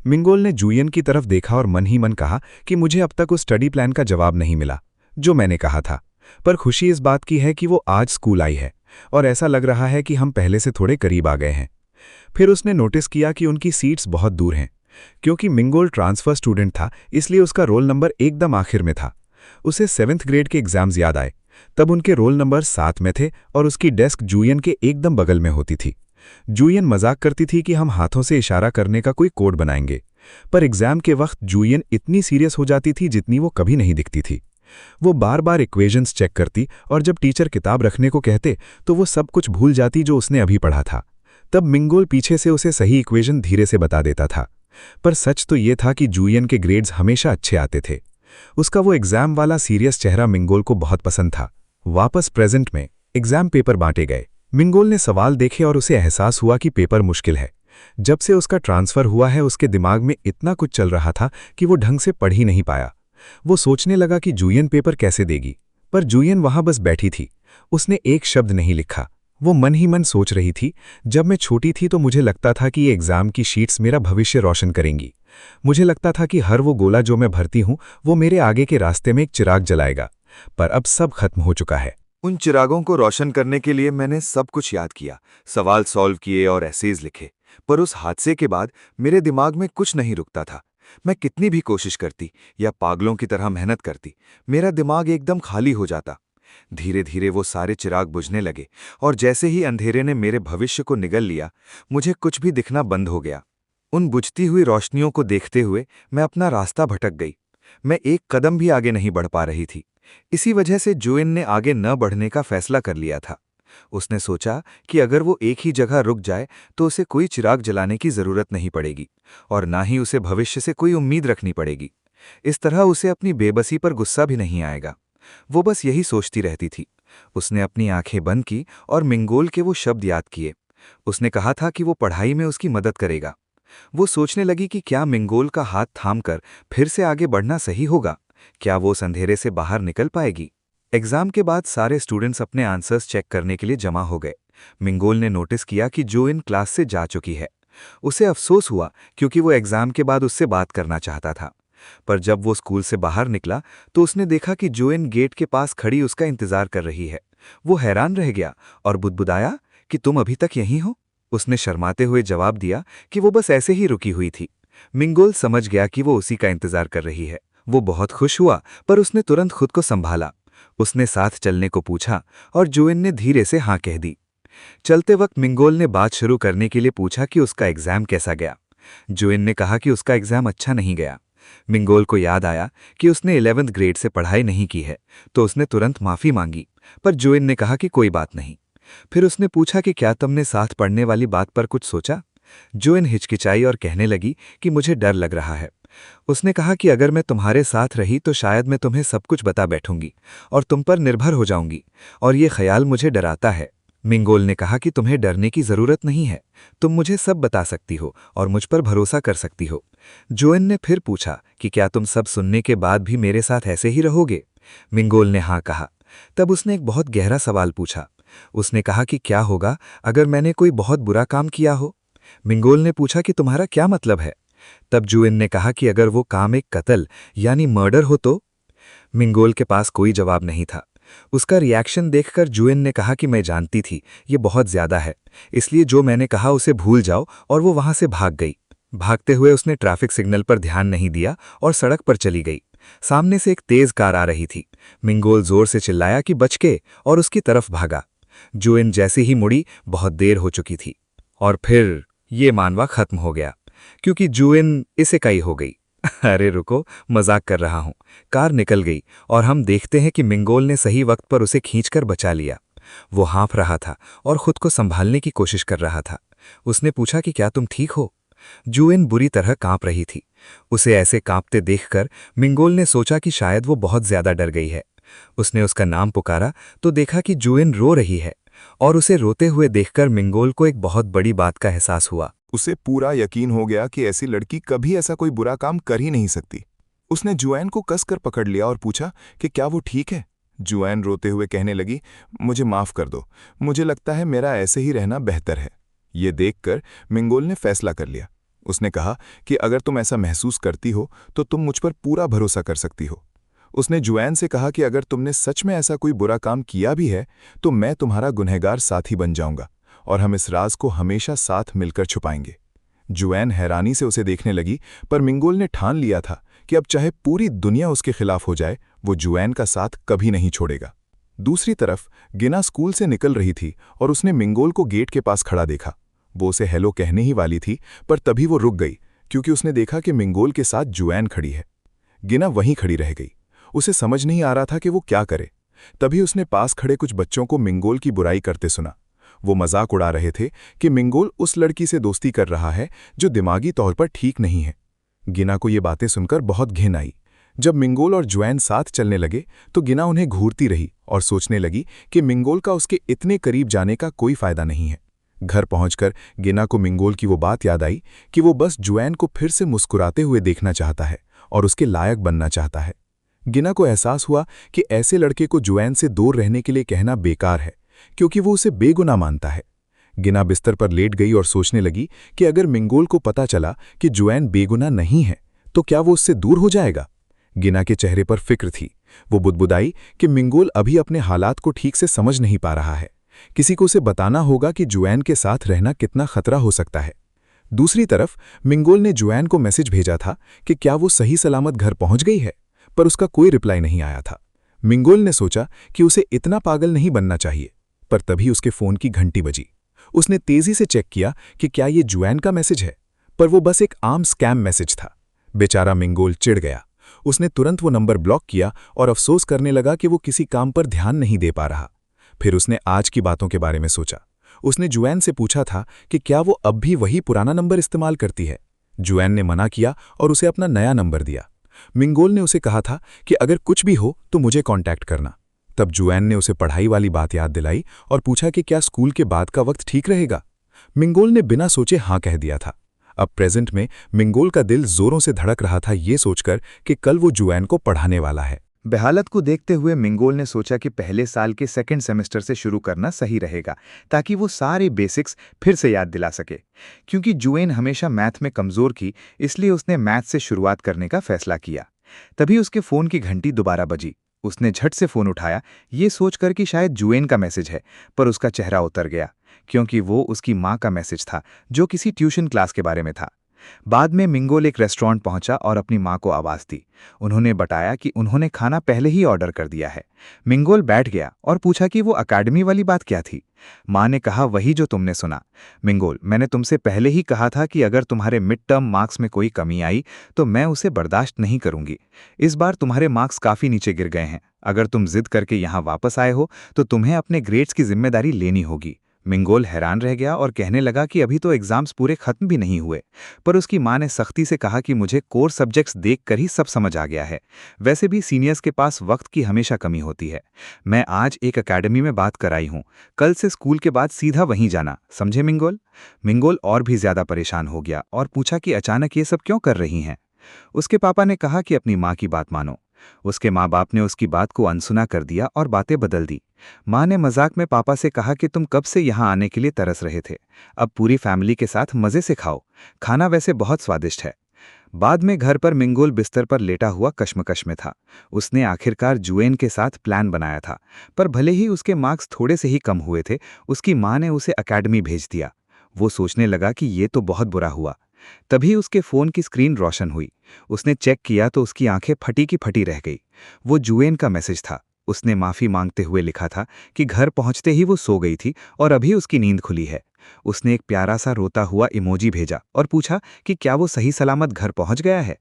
मिंगोल ने जुएन की तरफ देखा और मन ही मन कहा कि मुझे अब तक उस स्टडी प्लान का जवाब नहीं मिला जो मैंने कहा था, पर खुशी इस बात की है कि वो आज स्कूल आई है और ऐसा लग रहा है कि हम पहले से थोड़े करीब आ गए हैं। फिर उसने नोटिस किया कि उनकी सीट्स बहुत दूर हैं। क्योंकि मिंगोल ट्रांसफर स्टूडेंट था, इसलिए उसका रोल नंबर एकदम आखिर में था। उसे 7th ग्रेड के एग्जाम्स याद आए। तब उनके रोल नंबर 7 में थे और उसकी डेस्क जुएन के एकदम बगल में होती थी। जुएन मजाक करती थी कि हम हाथों से इशारा करने का कोई कोड बनाएंगे, पर एग्जाम के वक्त जुएन इतनी सीरियस हो जाती थी जितनी वो कभी नहीं दिखती थी। वो बार बार इक्वेशंस चेक करती और जब टीचर किताब रखने को कहते तो वो सब कुछ भूल जाती जो उसने अभी पढ़ा था। तब मिंगोल पीछे से उसे सही इक्वेशन धीरे से बता देता था। पर सच तो ये था कि जुएन के ग्रेड्स हमेशा अच्छे आते थे। उसका वो एग्जाम वाला सीरियस चेहरा मिंगोल को बहुत पसंद था। वापस प्रेजेंट में एग्जाम पेपर बांटे गए। मिंगोल ने सवाल देखे और उसे एहसास हुआ कि पेपर मुश्किल है। जब से उसका ट्रांसफर हुआ है उसके दिमाग में इतना कुछ चल रहा था कि वो ढंग से पढ़ ही नहीं पाया। वो सोचने लगा कि जुएन पेपर कैसे देगी, पर जुएन वहां बस बैठी थी। उसने एक शब्द नहीं लिखा। वो मन ही मन सोच रही थी, जब मैं छोटी थी तो मुझे लगता था कि ये एग्जाम की शीट्स मेरा भविष्य रोशन करेंगी। मुझे लगता था कि हर वो गोला जो मैं भरती हूं वो मेरे आगे के रास्ते में एक चिराग जलाएगा, पर अब सब खत्म हो चुका है। उन चिरागों को रोशन करने के लिए मैंने सब कुछ याद किया, सवाल सॉल्व किए और एसेज लिखे। पर उस हादसे के बाद मेरे दिमाग में कुछ नहीं रुकता था। मैं कितनी भी कोशिश करती या पागलों की तरह मेहनत करती, मेरा दिमाग एकदम खाली हो जाता। धीरे धीरे वो सारे चिराग बुझने लगे और जैसे ही अंधेरे ने मेरे भविष्य को निगल लिया, मुझे कुछ भी दिखना बंद हो गया। उन बुझती हुई रोशनियों को देखते हुए मैं अपना रास्ता भटक गई। मैं एक कदम भी आगे नहीं बढ़ पा रही थी। इसी वजह से जोएन ने आगे न बढ़ने का फैसला कर लिया था। उसने सोचा कि अगर वो एक ही जगह रुक जाए तो उसे कोई चिराग जलाने की जरूरत नहीं पड़ेगी और ना ही उसे भविष्य से कोई उम्मीद रखनी पड़ेगी। इस तरह उसे अपनी बेबसी पर गुस्सा भी नहीं आएगा। वो बस यही सोचती रहती थी। उसने अपनी आंखें बंद की और मिंगोल के वो शब्द याद किए। उसने कहा था कि वो पढ़ाई में उसकी मदद करेगा। वो सोचने लगी कि क्या मिंगोल का हाथ थामकर फिर से आगे बढ़ना सही होगा? क्या वो उस अंधेरे से बाहर निकल पाएगी? एग्जाम के बाद सारे स्टूडेंट्स अपने आंसर्स चेक करने के लिए जमा हो गए। मिंगोल ने नोटिस किया कि जोएन क्लास से जा चुकी है। उसे अफसोस हुआ क्योंकि वो एग्जाम के बाद उससे बात करना चाहता था। पर जब वो स्कूल से बाहर निकला तो उसने देखा कि जोएन गेट के पास खड़ी उसका इंतजार कर रही है। वो हैरान रह गया और बुदबुदाया कि तुम अभी तक यहीं हो? उसने शर्माते हुए जवाब दिया कि वो बस ऐसे ही रुकी हुई थी। मिंगोल समझ गया कि वो उसी का इंतजार कर रही है। वो बहुत खुश हुआ, पर उसने तुरंत खुद को संभाला। उसने साथ चलने को पूछा और जोएन ने धीरे से हाँ कह दी। चलते वक्त मिंगोल ने बात शुरू करने के लिए पूछा कि उसका एग्जाम कैसा गया। जोएन ने कहा कि उसका एग्जाम अच्छा नहीं गया। मिंगोल को याद आया कि उसने 11वीं ग्रेड से पढ़ाई नहीं की है, तो उसने तुरंत माफी मांगी, पर जोएन ने कहा कि कोई बात नहीं। फिर उसने पूछा कि क्या तुमने साथ पढ़ने वाली बात पर कुछ सोचा? जोएन हिचकिचाई और कहने लगी कि मुझे डर लग रहा है। उसने कहा कि अगर मैं तुम्हारे साथ रही तो शायद मैं तुम्हें सब कुछ बता बैठूंगी और तुम पर निर्भर हो जाऊंगी, और ये ख्याल मुझे डराता है। मिंगोल ने कहा कि तुम्हें डरने की जरूरत नहीं है, तुम मुझे सब बता सकती हो और मुझ पर भरोसा कर सकती हो। जोएन ने फिर पूछा कि क्या तुम सब सुनने के बाद भी मेरे साथ ऐसे ही रहोगे? मिंगोल ने हाँ कहा। तब उसने एक बहुत गहरा सवाल पूछा। उसने कहा कि क्या होगा अगर मैंने कोई बहुत बुरा काम किया हो? मिंगोल ने पूछा कि तुम्हारा क्या मतलब है? तब जोएन ने कहा कि अगर वो काम एक कत्ल यानी मर्डर हो तो? मिंगोल के पास कोई जवाब नहीं था। उसका रिएक्शन देखकर जोएन ने कहा कि मैं जानती थी ये बहुत ज्यादा है, इसलिए जो मैंने कहा उसे भूल जाओ, और वो वहां से भाग गई। भागते हुए उसने ट्रैफिक सिग्नल पर ध्यान नहीं दिया और सड़क पर चली गई। सामने से एक तेज कार आ रही थी। मिंगोल जोर से चिल्लाया कि बच के, और उसकी तरफ भागा। जोएन जैसे ही मुड़ी, बहुत देर हो चुकी थी और फिर ये मानवा खत्म हो गया क्योंकि जोएन इसेकाई हो गई। अरे रुको, मजाक कर रहा हूं। कार निकल गई और हम देखते हैं कि मिंगोल ने सही वक्त पर उसे खींचकर बचा लिया। वो हाँफ रहा था और खुद को संभालने की कोशिश कर रहा था। उसने पूछा कि क्या तुम ठीक हो? जोएन बुरी तरह कांप रही थी। उसे ऐसे कांपते देखकर मिंगोल ने सोचा कि शायद वो बहुत ज्यादा डर गई है। उसने उसका नाम पुकारा तो देखा कि जोएन रो रही है, और उसे रोते हुए देखकर मिंगोल को एक बहुत बड़ी बात का एहसास हुआ। उसे पूरा यकीन हो गया कि ऐसी लड़की कभी ऐसा कोई बुरा काम कर ही नहीं सकती। उसने जोएन को कसकर पकड़ लिया और पूछा कि क्या वो ठीक है। जोएन रोते हुए कहने लगी, मुझे माफ कर दो, मुझे लगता है मेरा ऐसे ही रहना बेहतर है। ये देखकर मिंगोल ने फैसला कर लिया। उसने कहा कि अगर तुम ऐसा महसूस करती हो तो तुम मुझ पर पूरा भरोसा कर सकती हो। उसने जोएन से कहा कि अगर तुमने सच में ऐसा कोई बुरा काम किया भी है तो मैं तुम्हारा गुनहगार साथी बन जाऊंगा और हम इस राज को हमेशा साथ मिलकर छुपाएंगे। जोएन हैरानी से उसे देखने लगी, पर मिंगोल ने ठान लिया था कि अब चाहे पूरी दुनिया उसके खिलाफ हो जाए, वो जोएन का साथ कभी नहीं छोड़ेगा। दूसरी तरफ गिना स्कूल से निकल रही थी और उसने मिंगोल को गेट के पास खड़ा देखा। वो उसे हेलो कहने ही वाली थी, पर तभी वो रुक गई क्योंकि उसने देखा कि मिंगोल के साथ जोएन खड़ी है। गिना वहीं खड़ी रह गई। उसे समझ नहीं आ रहा था कि वो क्या करे। तभी उसने पास खड़े कुछ बच्चों को मिंगोल की बुराई करते सुना। वो मजाक उड़ा रहे थे कि मिंगोल उस लड़की से दोस्ती कर रहा है जो दिमागी तौर पर ठीक नहीं है। गिना को ये बातें सुनकर बहुत घिन आई। जब मिंगोल और जोएन साथ चलने लगे तो गिना उन्हें घूरती रही और सोचने लगी कि मिंगोल का उसके इतने करीब जाने का कोई फायदा नहीं है। घर पहुंचकर गिना को मिंगोल की वो बात याद आई कि वो बस जोएन को फिर से मुस्कुराते हुए देखना चाहता है और उसके लायक बनना चाहता है। गिना को एहसास हुआ कि ऐसे लड़के को जोएन से दूर रहने के लिए कहना बेकार है क्योंकि वो उसे बेगुनाह मानता है। गिना बिस्तर पर लेट गई और सोचने लगी कि अगर मिंगोल को पता चला कि जोएन बेगुनाह नहीं है तो क्या वो उससे दूर हो जाएगा। गिना के चेहरे पर फिक्र थी वो बुदबुदाई कि मिंगोल अभी अपने हालात को ठीक से समझ नहीं पा रहा है। किसी को उसे बताना होगा कि जुएन के साथ रहना कितना खतरा हो सकता है। दूसरी तरफ मिंगोल ने जुएन को मैसेज भेजा था कि क्या वो सही सलामत घर पहुंच गई है, पर उसका कोई रिप्लाई नहीं आया था। मिंगोल ने सोचा कि उसे इतना पागल नहीं बनना चाहिए, पर तभी उसके फोन की घंटी बजी। उसने तेजी से चेक किया कि क्या ये जुएन का मैसेज है, पर वो बस एक आम स्कैम मैसेज था। बेचारा मिंगोल चिढ़ गया। उसने तुरंत वो नंबर ब्लॉक किया और अफसोस करने लगा कि वो किसी काम पर ध्यान नहीं दे पा रहा। फिर उसने आज की बातों के बारे में सोचा। उसने जुएन से पूछा था कि क्या वो अब भी वही पुराना नंबर इस्तेमाल करती है। जुएन ने मना किया और उसे अपना नया नंबर दिया। मिंगोल ने उसे कहा था कि अगर कुछ भी हो तो मुझे कांटेक्ट करना। तब जुएन ने उसे पढ़ाई वाली बात याद दिलाई और पूछा कि क्या स्कूल के बाद का वक्त ठीक रहेगा। मिंगोल ने बिना सोचे हाँ कह दिया था। अब प्रेजेंट में मिंगोल का दिल जोरों से धड़क रहा था ये सोचकर कि कल वो जुएन को पढ़ाने वाला है। बेहालत को देखते हुए मिंगोल ने सोचा कि पहले साल के सेकंड सेमेस्टर से शुरू करना सही रहेगा, ताकि वो सारे बेसिक्स फिर से याद दिला सके। क्योंकि जुएन हमेशा मैथ में कमज़ोर की, इसलिए उसने मैथ से शुरुआत करने का फैसला किया। तभी उसके फ़ोन की घंटी दोबारा बजी। उसने झट से फ़ोन उठाया, ये सोचकर कि शायद जुएन का मैसेज है, पर उसका चेहरा उतर गया, क्योंकि वो उसकी माँ का मैसेज था, जो किसी ट्यूशन क्लास के बारे में था। बाद में मिंगोल एक रेस्टोरेंट पहुंचा और अपनी मां को आवाज दी। उन्होंने बताया कि उन्होंने खाना पहले ही ऑर्डर कर दिया है। मिंगोल बैठ गया और पूछा कि वो अकादमी वाली बात क्या थी। मां ने कहा, वही जो तुमने सुना। मिंगोल, मैंने तुमसे पहले ही कहा था कि अगर तुम्हारे मिड टर्म मार्क्स में कोई कमी आई तो मैं उसे बर्दाश्त नहीं करूंगी। इस बार तुम्हारे मार्क्स काफी नीचे गिर गए हैं। अगर तुम जिद करके यहाँ वापस आए हो तो तुम्हें अपने ग्रेड्स की जिम्मेदारी लेनी होगी। मिंगोल हैरान रह गया और कहने लगा कि अभी तो एग्जाम्स पूरे खत्म भी नहीं हुए। पर उसकी मां ने सख्ती से कहा कि मुझे कोर सब्जेक्ट्स देखकर ही सब समझ आ गया है। वैसे भी सीनियर्स के पास वक्त की हमेशा कमी होती है। मैं आज एक अकेडमी में बात कर आई हूं। कल से स्कूल के बाद सीधा वहीं जाना, समझे मिंगोल? मिंगोल और भी ज्यादा परेशान हो गया और पूछा कि अचानक ये सब क्यों कर रही हैं। उसके पापा ने कहा कि अपनी माँ की बात मानो। उसके माँ बाप ने उसकी बात को अनसुना कर दिया और बातें बदल दी। माँ ने मजाक में पापा से कहा कि तुम कब से यहाँ आने के लिए तरस रहे थे, अब पूरी फैमिली के साथ मजे से खाओ, खाना वैसे बहुत स्वादिष्ट है। बाद में घर पर मिंगोल बिस्तर पर लेटा हुआ कश्मकश में था। उसने आखिरकार जुएन के साथ प्लान बनाया था, पर भले ही उसके मार्क्स थोड़े से ही कम हुए थे, उसकी माँ ने उसे अकेडमी भेज दिया। वो सोचने लगा कि ये तो बहुत बुरा हुआ। तभी उसके फोन की स्क्रीन रोशन हुई। उसने चेक किया तो उसकी आंखें फटी की फटी रह गई। वो जुएन का मैसेज था। उसने माफी मांगते हुए लिखा था कि घर पहुंचते ही वो सो गई थी और अभी उसकी नींद खुली है। उसने एक प्यारा सा रोता हुआ इमोजी भेजा और पूछा कि क्या वो सही सलामत घर पहुंच गया है।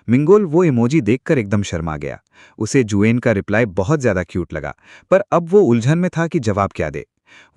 मिंगोल वो इमोजी देखकर एकदम शर्मा गया। उसे जुएन का रिप्लाई बहुत ज्यादा क्यूट लगा, पर अब वो उलझन में था कि जवाब क्या दे।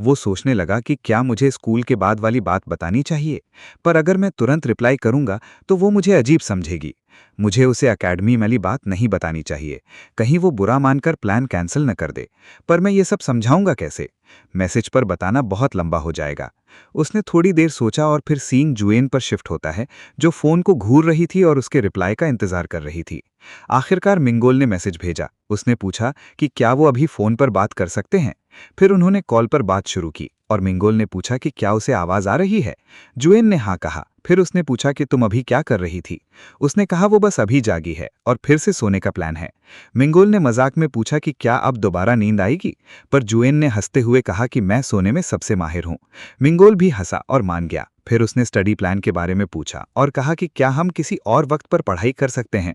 वो सोचने लगा कि क्या मुझे स्कूल के बाद वाली बात बतानी चाहिए, पर अगर मैं तुरंत रिप्लाई करूंगा तो वो मुझे अजीब समझेगी। मुझे उसे अकेडमी वाली बात नहीं बतानी चाहिए, कहीं वो बुरा मानकर प्लान कैंसिल न कर दे। पर मैं ये सब समझाऊंगा कैसे? मैसेज पर बताना बहुत लंबा हो जाएगा। उसने थोड़ी देर सोचा और फिर सीन जुएन पर शिफ्ट होता है, जो फोन को घूर रही थी और उसके रिप्लाई का इंतजार कर रही थी। आखिरकार मिंगोल ने मैसेज भेजा। उसने पूछा कि क्या वो अभी फोन पर बात कर सकते हैं। फिर उन्होंने कॉल पर बात शुरू की और मिंगोल ने पूछा कि क्या उसे आवाज आ रही है। जुएन ने हाँ कहा। फिर उसने पूछा कि तुम अभी क्या कर रही थी। उसने कहा वो बस अभी जागी है और फिर से सोने का प्लान है। मिंगोल ने मजाक में पूछा कि क्या अब दोबारा नींद आएगी, पर जुएन ने हंसते हुए कहा कि मैं सोने में सबसे माहिर हूं। मिंगोल भी हंसा और मान गया। फिर उसने स्टडी प्लान के बारे में पूछा और कहा कि क्या हम किसी और वक्त पर पढ़ाई कर सकते हैं।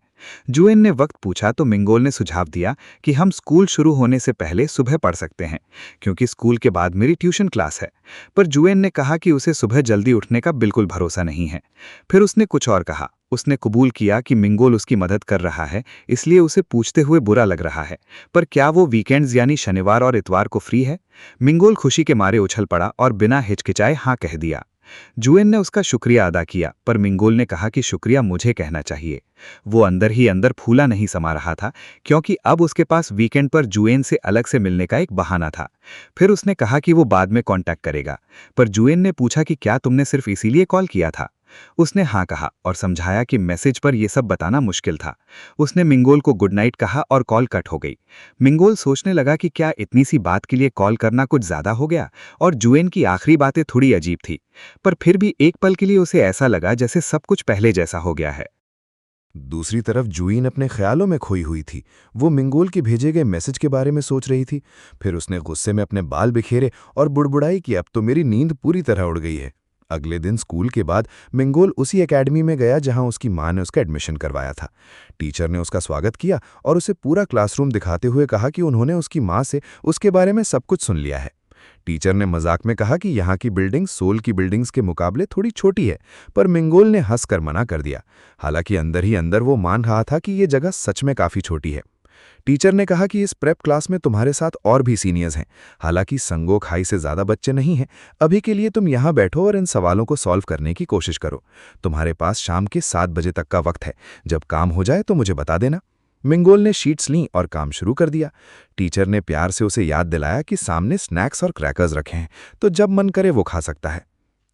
जुएन ने वक्त पूछा तो मिंगोल ने सुझाव दिया कि हम स्कूल शुरू होने से पहले सुबह पढ़ सकते हैं, क्योंकि स्कूल के बाद मेरी ट्यूशन क्लास है। पर जुएन ने कहा कि उसे सुबह जल्दी उठने का बिल्कुल भरोसा नहीं है। फिर उसने कुछ और कहा। उसने कबूल किया कि मिंगोल उसकी मदद कर रहा है, इसलिए उसे पूछते हुए बुरा लग रहा है, पर क्या वो वीकेंड्स यानी शनिवार और इतवार को फ्री है। मिंगोल खुशी के मारे उछल पड़ा और बिना हिचकिचाए हाँ कह दिया। जुएन ने उसका शुक्रिया अदा किया, पर मिंगोल ने कहा कि शुक्रिया मुझे कहना चाहिए। वो अंदर ही अंदर फूला नहीं समा रहा था, क्योंकि अब उसके पास वीकेंड पर जुएन से अलग से मिलने का एक बहाना था। फिर उसने कहा कि वो बाद में कांटेक्ट करेगा, पर जुएन ने पूछा कि क्या तुमने सिर्फ इसीलिए कॉल किया था। उसने हाँ कहा और समझाया कि मैसेज पर यह सब बताना मुश्किल था। उसने मिंगोल को गुड नाइट कहा और कॉल कट हो गई। मिंगोल सोचने लगा कि क्या इतनी सी बात के लिए कॉल करना कुछ ज्यादा हो गया, और जुएन की आखिरी बातें थोड़ी अजीब थी। पर फिर भी एक पल के लिए उसे ऐसा लगा जैसे सब कुछ पहले जैसा हो गया है। दूसरी तरफ जुईन अपने ख्यालों में खोई हुई थी। वो मिंगोल के भेजे गए मैसेज के बारे में सोच रही थी। फिर उसने गुस्से में अपने बाल बिखेरे और बुड़बुड़ाई कि अब तो मेरी नींद पूरी तरह उड़ गई है। अगले दिन स्कूल के बाद मिंगोल उसी एकेडमी में गया जहां उसकी मां ने उसका एडमिशन करवाया था। टीचर ने उसका स्वागत किया और उसे पूरा क्लासरूम दिखाते हुए कहा कि उन्होंने उसकी मां से उसके बारे में सब कुछ सुन लिया है। टीचर ने मजाक में कहा कि यहाँ की बिल्डिंग सोल की बिल्डिंग्स के मुकाबले थोड़ी छोटी है, पर मिंगोल ने हंसकर मना कर दिया। हालांकि अंदर ही अंदर वो मान रहा था कि ये जगह सच में काफी छोटी है। टीचर ने कहा कि इस प्रेप क्लास में तुम्हारे साथ और भी सीनियर्स हैं। हालांकि संगोक हाई से ज़्यादा बच्चे नहीं हैं। अभी के लिए तुम यहाँ बैठो और इन सवालों को सॉल्व करने की कोशिश करो। तुम्हारे पास शाम के 7 बजे तक का वक्त है। जब काम हो जाए तो मुझे बता देना। मिंगोल ने शीट्स लीं और काम शुरू कर दिया। टीचर ने प्यार से उसे याद दिलाया कि सामने स्नैक्स और क्रैकर्स रखे हैं, तो जब मन करे वो खा सकता है।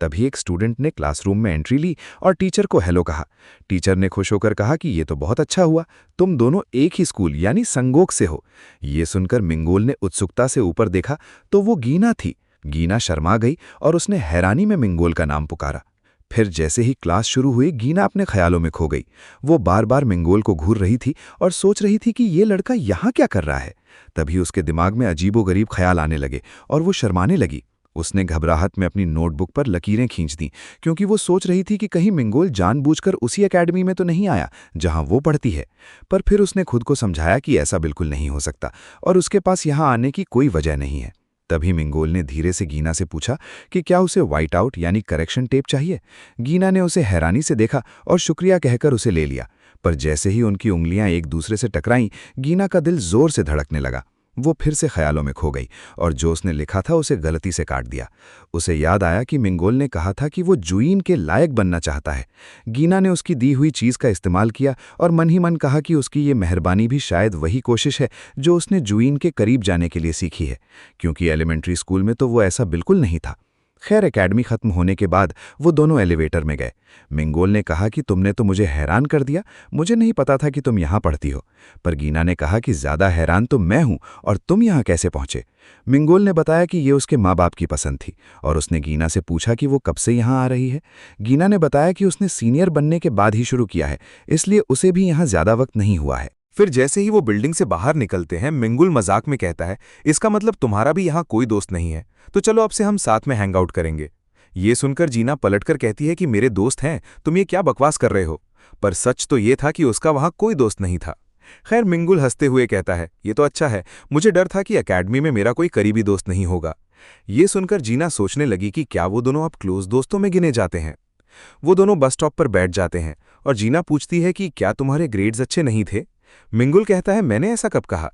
तभी एक स्टूडेंट ने क्लासरूम में एंट्री ली और टीचर को हेलो कहा। टीचर ने खुश होकर कहा कि ये तो बहुत अच्छा हुआ, तुम दोनों एक ही स्कूल यानी संगोक से हो। ये सुनकर मिंगोल ने उत्सुकता से ऊपर देखा तो वो गीना थी। गीना शर्मा गई और उसने हैरानी में मिंगोल का नाम पुकारा। फिर जैसे ही क्लास शुरू हुई, गीना अपने ख्यालों में खो गई। वो बार बार मिंगोल को घूर रही थी और सोच रही थी कि ये लड़का यहाँ क्या कर रहा है। तभी उसके दिमाग में अजीबोगरीब ख्याल आने लगे और वो शर्माने लगी। उसने घबराहट में अपनी नोटबुक पर लकीरें खींच दीं, क्योंकि वो सोच रही थी कि कहीं मिंगोल जानबूझकर उसी एकेडमी में तो नहीं आया जहां वो पढ़ती है। पर फिर उसने खुद को समझाया कि ऐसा बिल्कुल नहीं हो सकता और उसके पास यहां आने की कोई वजह नहीं है। तभी मिंगोल ने धीरे से गीना से पूछा कि क्या उसे व्हाइट आउट यानी करेक्शन टेप चाहिए। गीना ने उसे हैरानी से देखा और शुक्रिया कहकर उसे ले लिया। पर जैसे ही उनकी उंगलियां एक दूसरे से टकराईं, गीना का दिल जोर से धड़कने लगा। वो फिर से ख्यालों में खो गई और जो उसने लिखा था उसे गलती से काट दिया। उसे याद आया कि मिंगोल ने कहा था कि वो जुईन के लायक बनना चाहता है। गीना ने उसकी दी हुई चीज़ का इस्तेमाल किया और मन ही मन कहा कि उसकी ये मेहरबानी भी शायद वही कोशिश है जो उसने जुईन के करीब जाने के लिए सीखी है, क्योंकि एलिमेंट्री स्कूल में तो वो ऐसा बिल्कुल नहीं था। खैर, एकेडमी खत्म होने के बाद वो दोनों एलिवेटर में गए। मिंगोल ने कहा कि तुमने तो मुझे हैरान कर दिया, मुझे नहीं पता था कि तुम यहाँ पढ़ती हो। पर गीना ने कहा कि ज़्यादा हैरान तो मैं हूँ और तुम यहाँ कैसे पहुँचे। मिंगोल ने बताया कि ये उसके माँ बाप की पसंद थी और उसने गीना से पूछा कि वो कब से यहाँ आ रही है। गीना ने बताया कि उसने सीनियर बनने के बाद ही शुरू किया है, इसलिए उसे भी यहाँ ज़्यादा वक्त नहीं हुआ है। फिर जैसे ही वो बिल्डिंग से बाहर निकलते हैं, मिंगुल मजाक में कहता है, इसका मतलब तुम्हारा भी यहाँ कोई दोस्त नहीं है, तो चलो अब से हम साथ में हैंग आउट करेंगे। ये सुनकर जीना पलटकर कहती है कि मेरे दोस्त हैं, तुम ये क्या बकवास कर रहे हो। पर सच तो ये था कि उसका वहाँ कोई दोस्त नहीं था। खैर, मिंगुल हंसते हुए कहता है, ये तो अच्छा है, मुझे डर था कि एकेडमी में मेरा कोई करीबी दोस्त नहीं होगा। ये सुनकर जीना सोचने लगी कि क्या वो दोनों अब क्लोज दोस्तों में गिने जाते हैं। वो दोनों बस स्टॉप पर बैठ जाते हैं और जीना पूछती है कि क्या तुम्हारे ग्रेड्स अच्छे नहीं थे। मिंगुल कहता है, मैंने ऐसा कब कहा।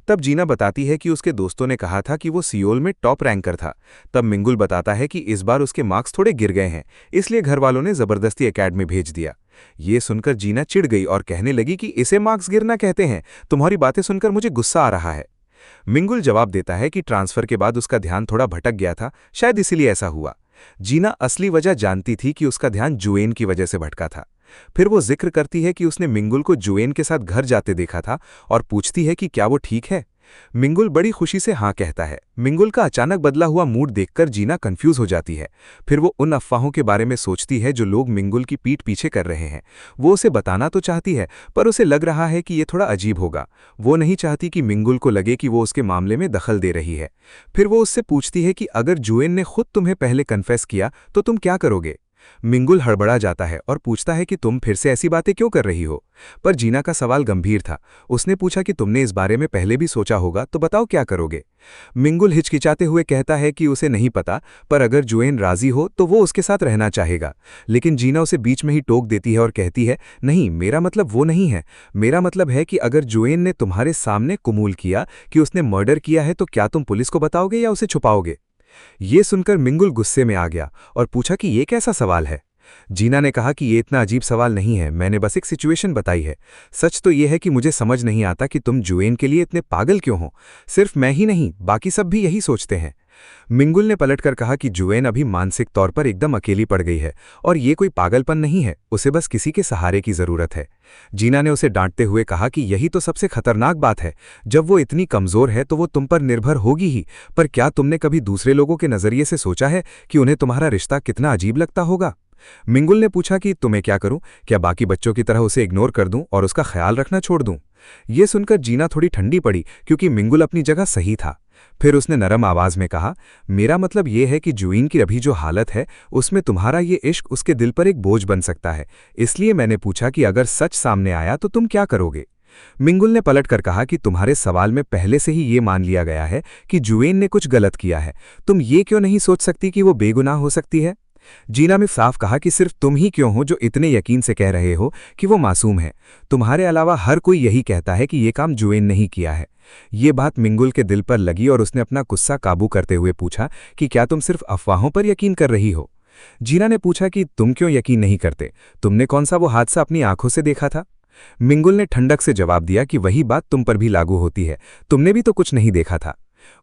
तब जीना बताती है कि उसके दोस्तों ने कहा था कि वो सियोल में टॉप रैंकर था। तब मिंगुल बताता है कि इस बार उसके मार्क्स थोड़े गिर गए हैं, इसलिए घर वालों ने जबरदस्ती एकेडमी भेज दिया। ये सुनकर जीना चिढ़ गई और कहने लगी कि इसे मार्क्स गिरना कहते हैं, तुम्हारी बातें सुनकर मुझे गुस्सा आ रहा है। मिंगुल जवाब देता है कि ट्रांसफर के बाद उसका ध्यान थोड़ा भटक गया था, शायद इसीलिए ऐसा हुआ। जीना असली वजह जानती थी कि उसका ध्यान जुएन की वजह से भटका था। फिर वो जिक्र करती है कि उसने मिंगुल को जुएन के साथ घर जाते देखा था और पूछती है कि क्या वो ठीक है। मिंगुल बड़ी खुशी से हाँ कहता है। मिंगुल का अचानक बदला हुआ मूड देखकर जीना कंफ्यूज हो जाती है। फिर वो उन अफवाहों के बारे में सोचती है जो लोग मिंगुल की पीठ पीछे कर रहे हैं। वो उसे बताना तो चाहती है, पर उसे लग रहा है कि ये थोड़ा अजीब होगा। वो नहीं चाहती कि मिंगुल को लगे कि वो उसके मामले में दखल दे रही है। फिर वो उससे पूछती है कि अगर जुएन ने खुद तुम्हें पहले कन्फेस किया तो तुम क्या करोगे। मिंगुल हड़बड़ा जाता है और पूछता है कि तुम फिर से ऐसी बातें क्यों कर रही हो। पर जीना का सवाल गंभीर था। उसने पूछा कि तुमने इस बारे में पहले भी सोचा होगा, तो बताओ क्या करोगे। मिंगुल हिचकिचाते हुए कहता है कि उसे नहीं पता, पर अगर जुएन राजी हो तो वो उसके साथ रहना चाहेगा। लेकिन जीना उसे बीच में ही टोक देती है और कहती है, नहीं, मेरा मतलब वो नहीं है। मेरा मतलब है कि अगर जुएन ने तुम्हारे सामने कबूल किया कि उसने मर्डर किया है, तो क्या तुम पुलिस को बताओगे या उसे छुपाओगे। ये सुनकर मिंगुल गुस्से में आ गया और पूछा कि ये कैसा सवाल है। जीना ने कहा कि ये इतना अजीब सवाल नहीं है, मैंने बस एक सिचुएशन बताई है। सच तो ये है कि मुझे समझ नहीं आता कि तुम जुएन के लिए इतने पागल क्यों हो। सिर्फ मैं ही नहीं, बाकी सब भी यही सोचते हैं। मिंगुल ने पलटकर कहा कि जुएन अभी मानसिक तौर पर एकदम अकेली पड़ गई है और ये कोई पागलपन नहीं है, उसे बस किसी के सहारे की जरूरत है। जीना ने उसे डांटते हुए कहा कि यही तो सबसे खतरनाक बात है। जब वो इतनी कमजोर है तो वो तुम पर निर्भर होगी ही, पर क्या तुमने कभी दूसरे लोगों के नजरिए से सोचा है कि उन्हें तुम्हारा रिश्ता कितना अजीब लगता होगा। मिंगुल ने पूछा कि तुम्हें क्या करूं, क्या बाकी बच्चों की तरह उसे इग्नोर कर दूं और उसका ख्याल रखना छोड़ दूं? ये सुनकर जीना थोड़ी ठंडी पड़ी क्योंकि मिंगुल अपनी जगह सही था। फिर उसने नरम आवाज में कहा, मेरा मतलब ये है कि जुईन की अभी जो हालत है उसमें तुम्हारा ये इश्क उसके दिल पर एक बोझ बन सकता है, इसलिए मैंने पूछा कि अगर सच सामने आया तो तुम क्या करोगे? मिंगुल ने पलट कर कहा कि तुम्हारे सवाल में पहले से ही ये मान लिया गया है कि जुएन ने कुछ गलत किया है, तुम ये क्यों नहीं सोच सकती कि वो बेगुनाह हो सकती है? जीना ने साफ कहा कि सिर्फ तुम ही क्यों हो जो इतने यकीन से कह रहे हो कि वो मासूम है। तुम्हारे अलावा हर कोई यही कहता है कि ये काम जुएन नहीं किया है। ये बात मिंगुल के दिल पर लगी और उसने अपना गुस्सा काबू करते हुए पूछा कि क्या तुम सिर्फ अफवाहों पर यकीन कर रही हो? जीना ने पूछा कि तुम क्यों यकीन नहीं करते, तुमने कौन सा वो हादसा अपनी आंखों से देखा था? मिंगुल ने ठंडक से जवाब दिया कि वही बात तुम पर भी लागू होती है, तुमने भी तो कुछ नहीं देखा था।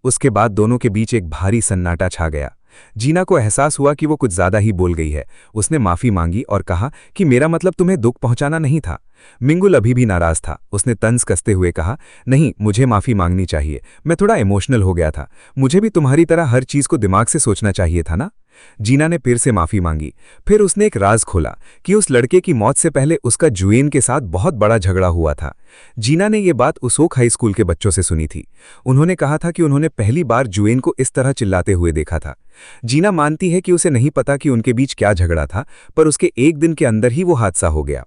उसके बाद दोनों के बीच एक भारी सन्नाटा छा गया। जीना को एहसास हुआ कि वो कुछ ज्यादा ही बोल गई है। उसने माफी मांगी और कहा कि मेरा मतलब तुम्हें दुख पहुंचाना नहीं था। मिंगुल अभी भी नाराज था। उसने तंज कसते हुए कहा, नहीं, मुझे माफी मांगनी चाहिए, मैं थोड़ा इमोशनल हो गया था, मुझे भी तुम्हारी तरह हर चीज को दिमाग से सोचना चाहिए था ना। जीना ने फिर से माफी मांगी। फिर उसने एक राज खोला कि उस लड़के की मौत से पहले उसका जुएन के साथ बहुत बड़ा झगड़ा हुआ था। जीना ने ये बात उसोक हाई स्कूल के बच्चों से सुनी थी। उन्होंने कहा था कि उन्होंने पहली बार जुएन को इस तरह चिल्लाते हुए देखा था। जीना मानती है कि उसे नहीं पता कि उनके बीच क्या झगड़ा था, पर उसके एक दिन के अंदर ही वो हादसा हो गया।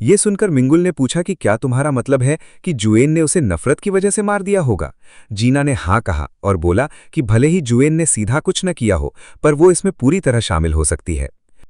ये सुनकर मिंगुल ने पूछा कि क्या तुम्हारा मतलब है कि जुएन ने उसे नफरत की वजह से मार दिया होगा? जीना ने हाँ कहा और बोला कि भले ही जुएन ने सीधा कुछ न किया हो, पर वो इसमें पूरी तरह शामिल हो सकती है।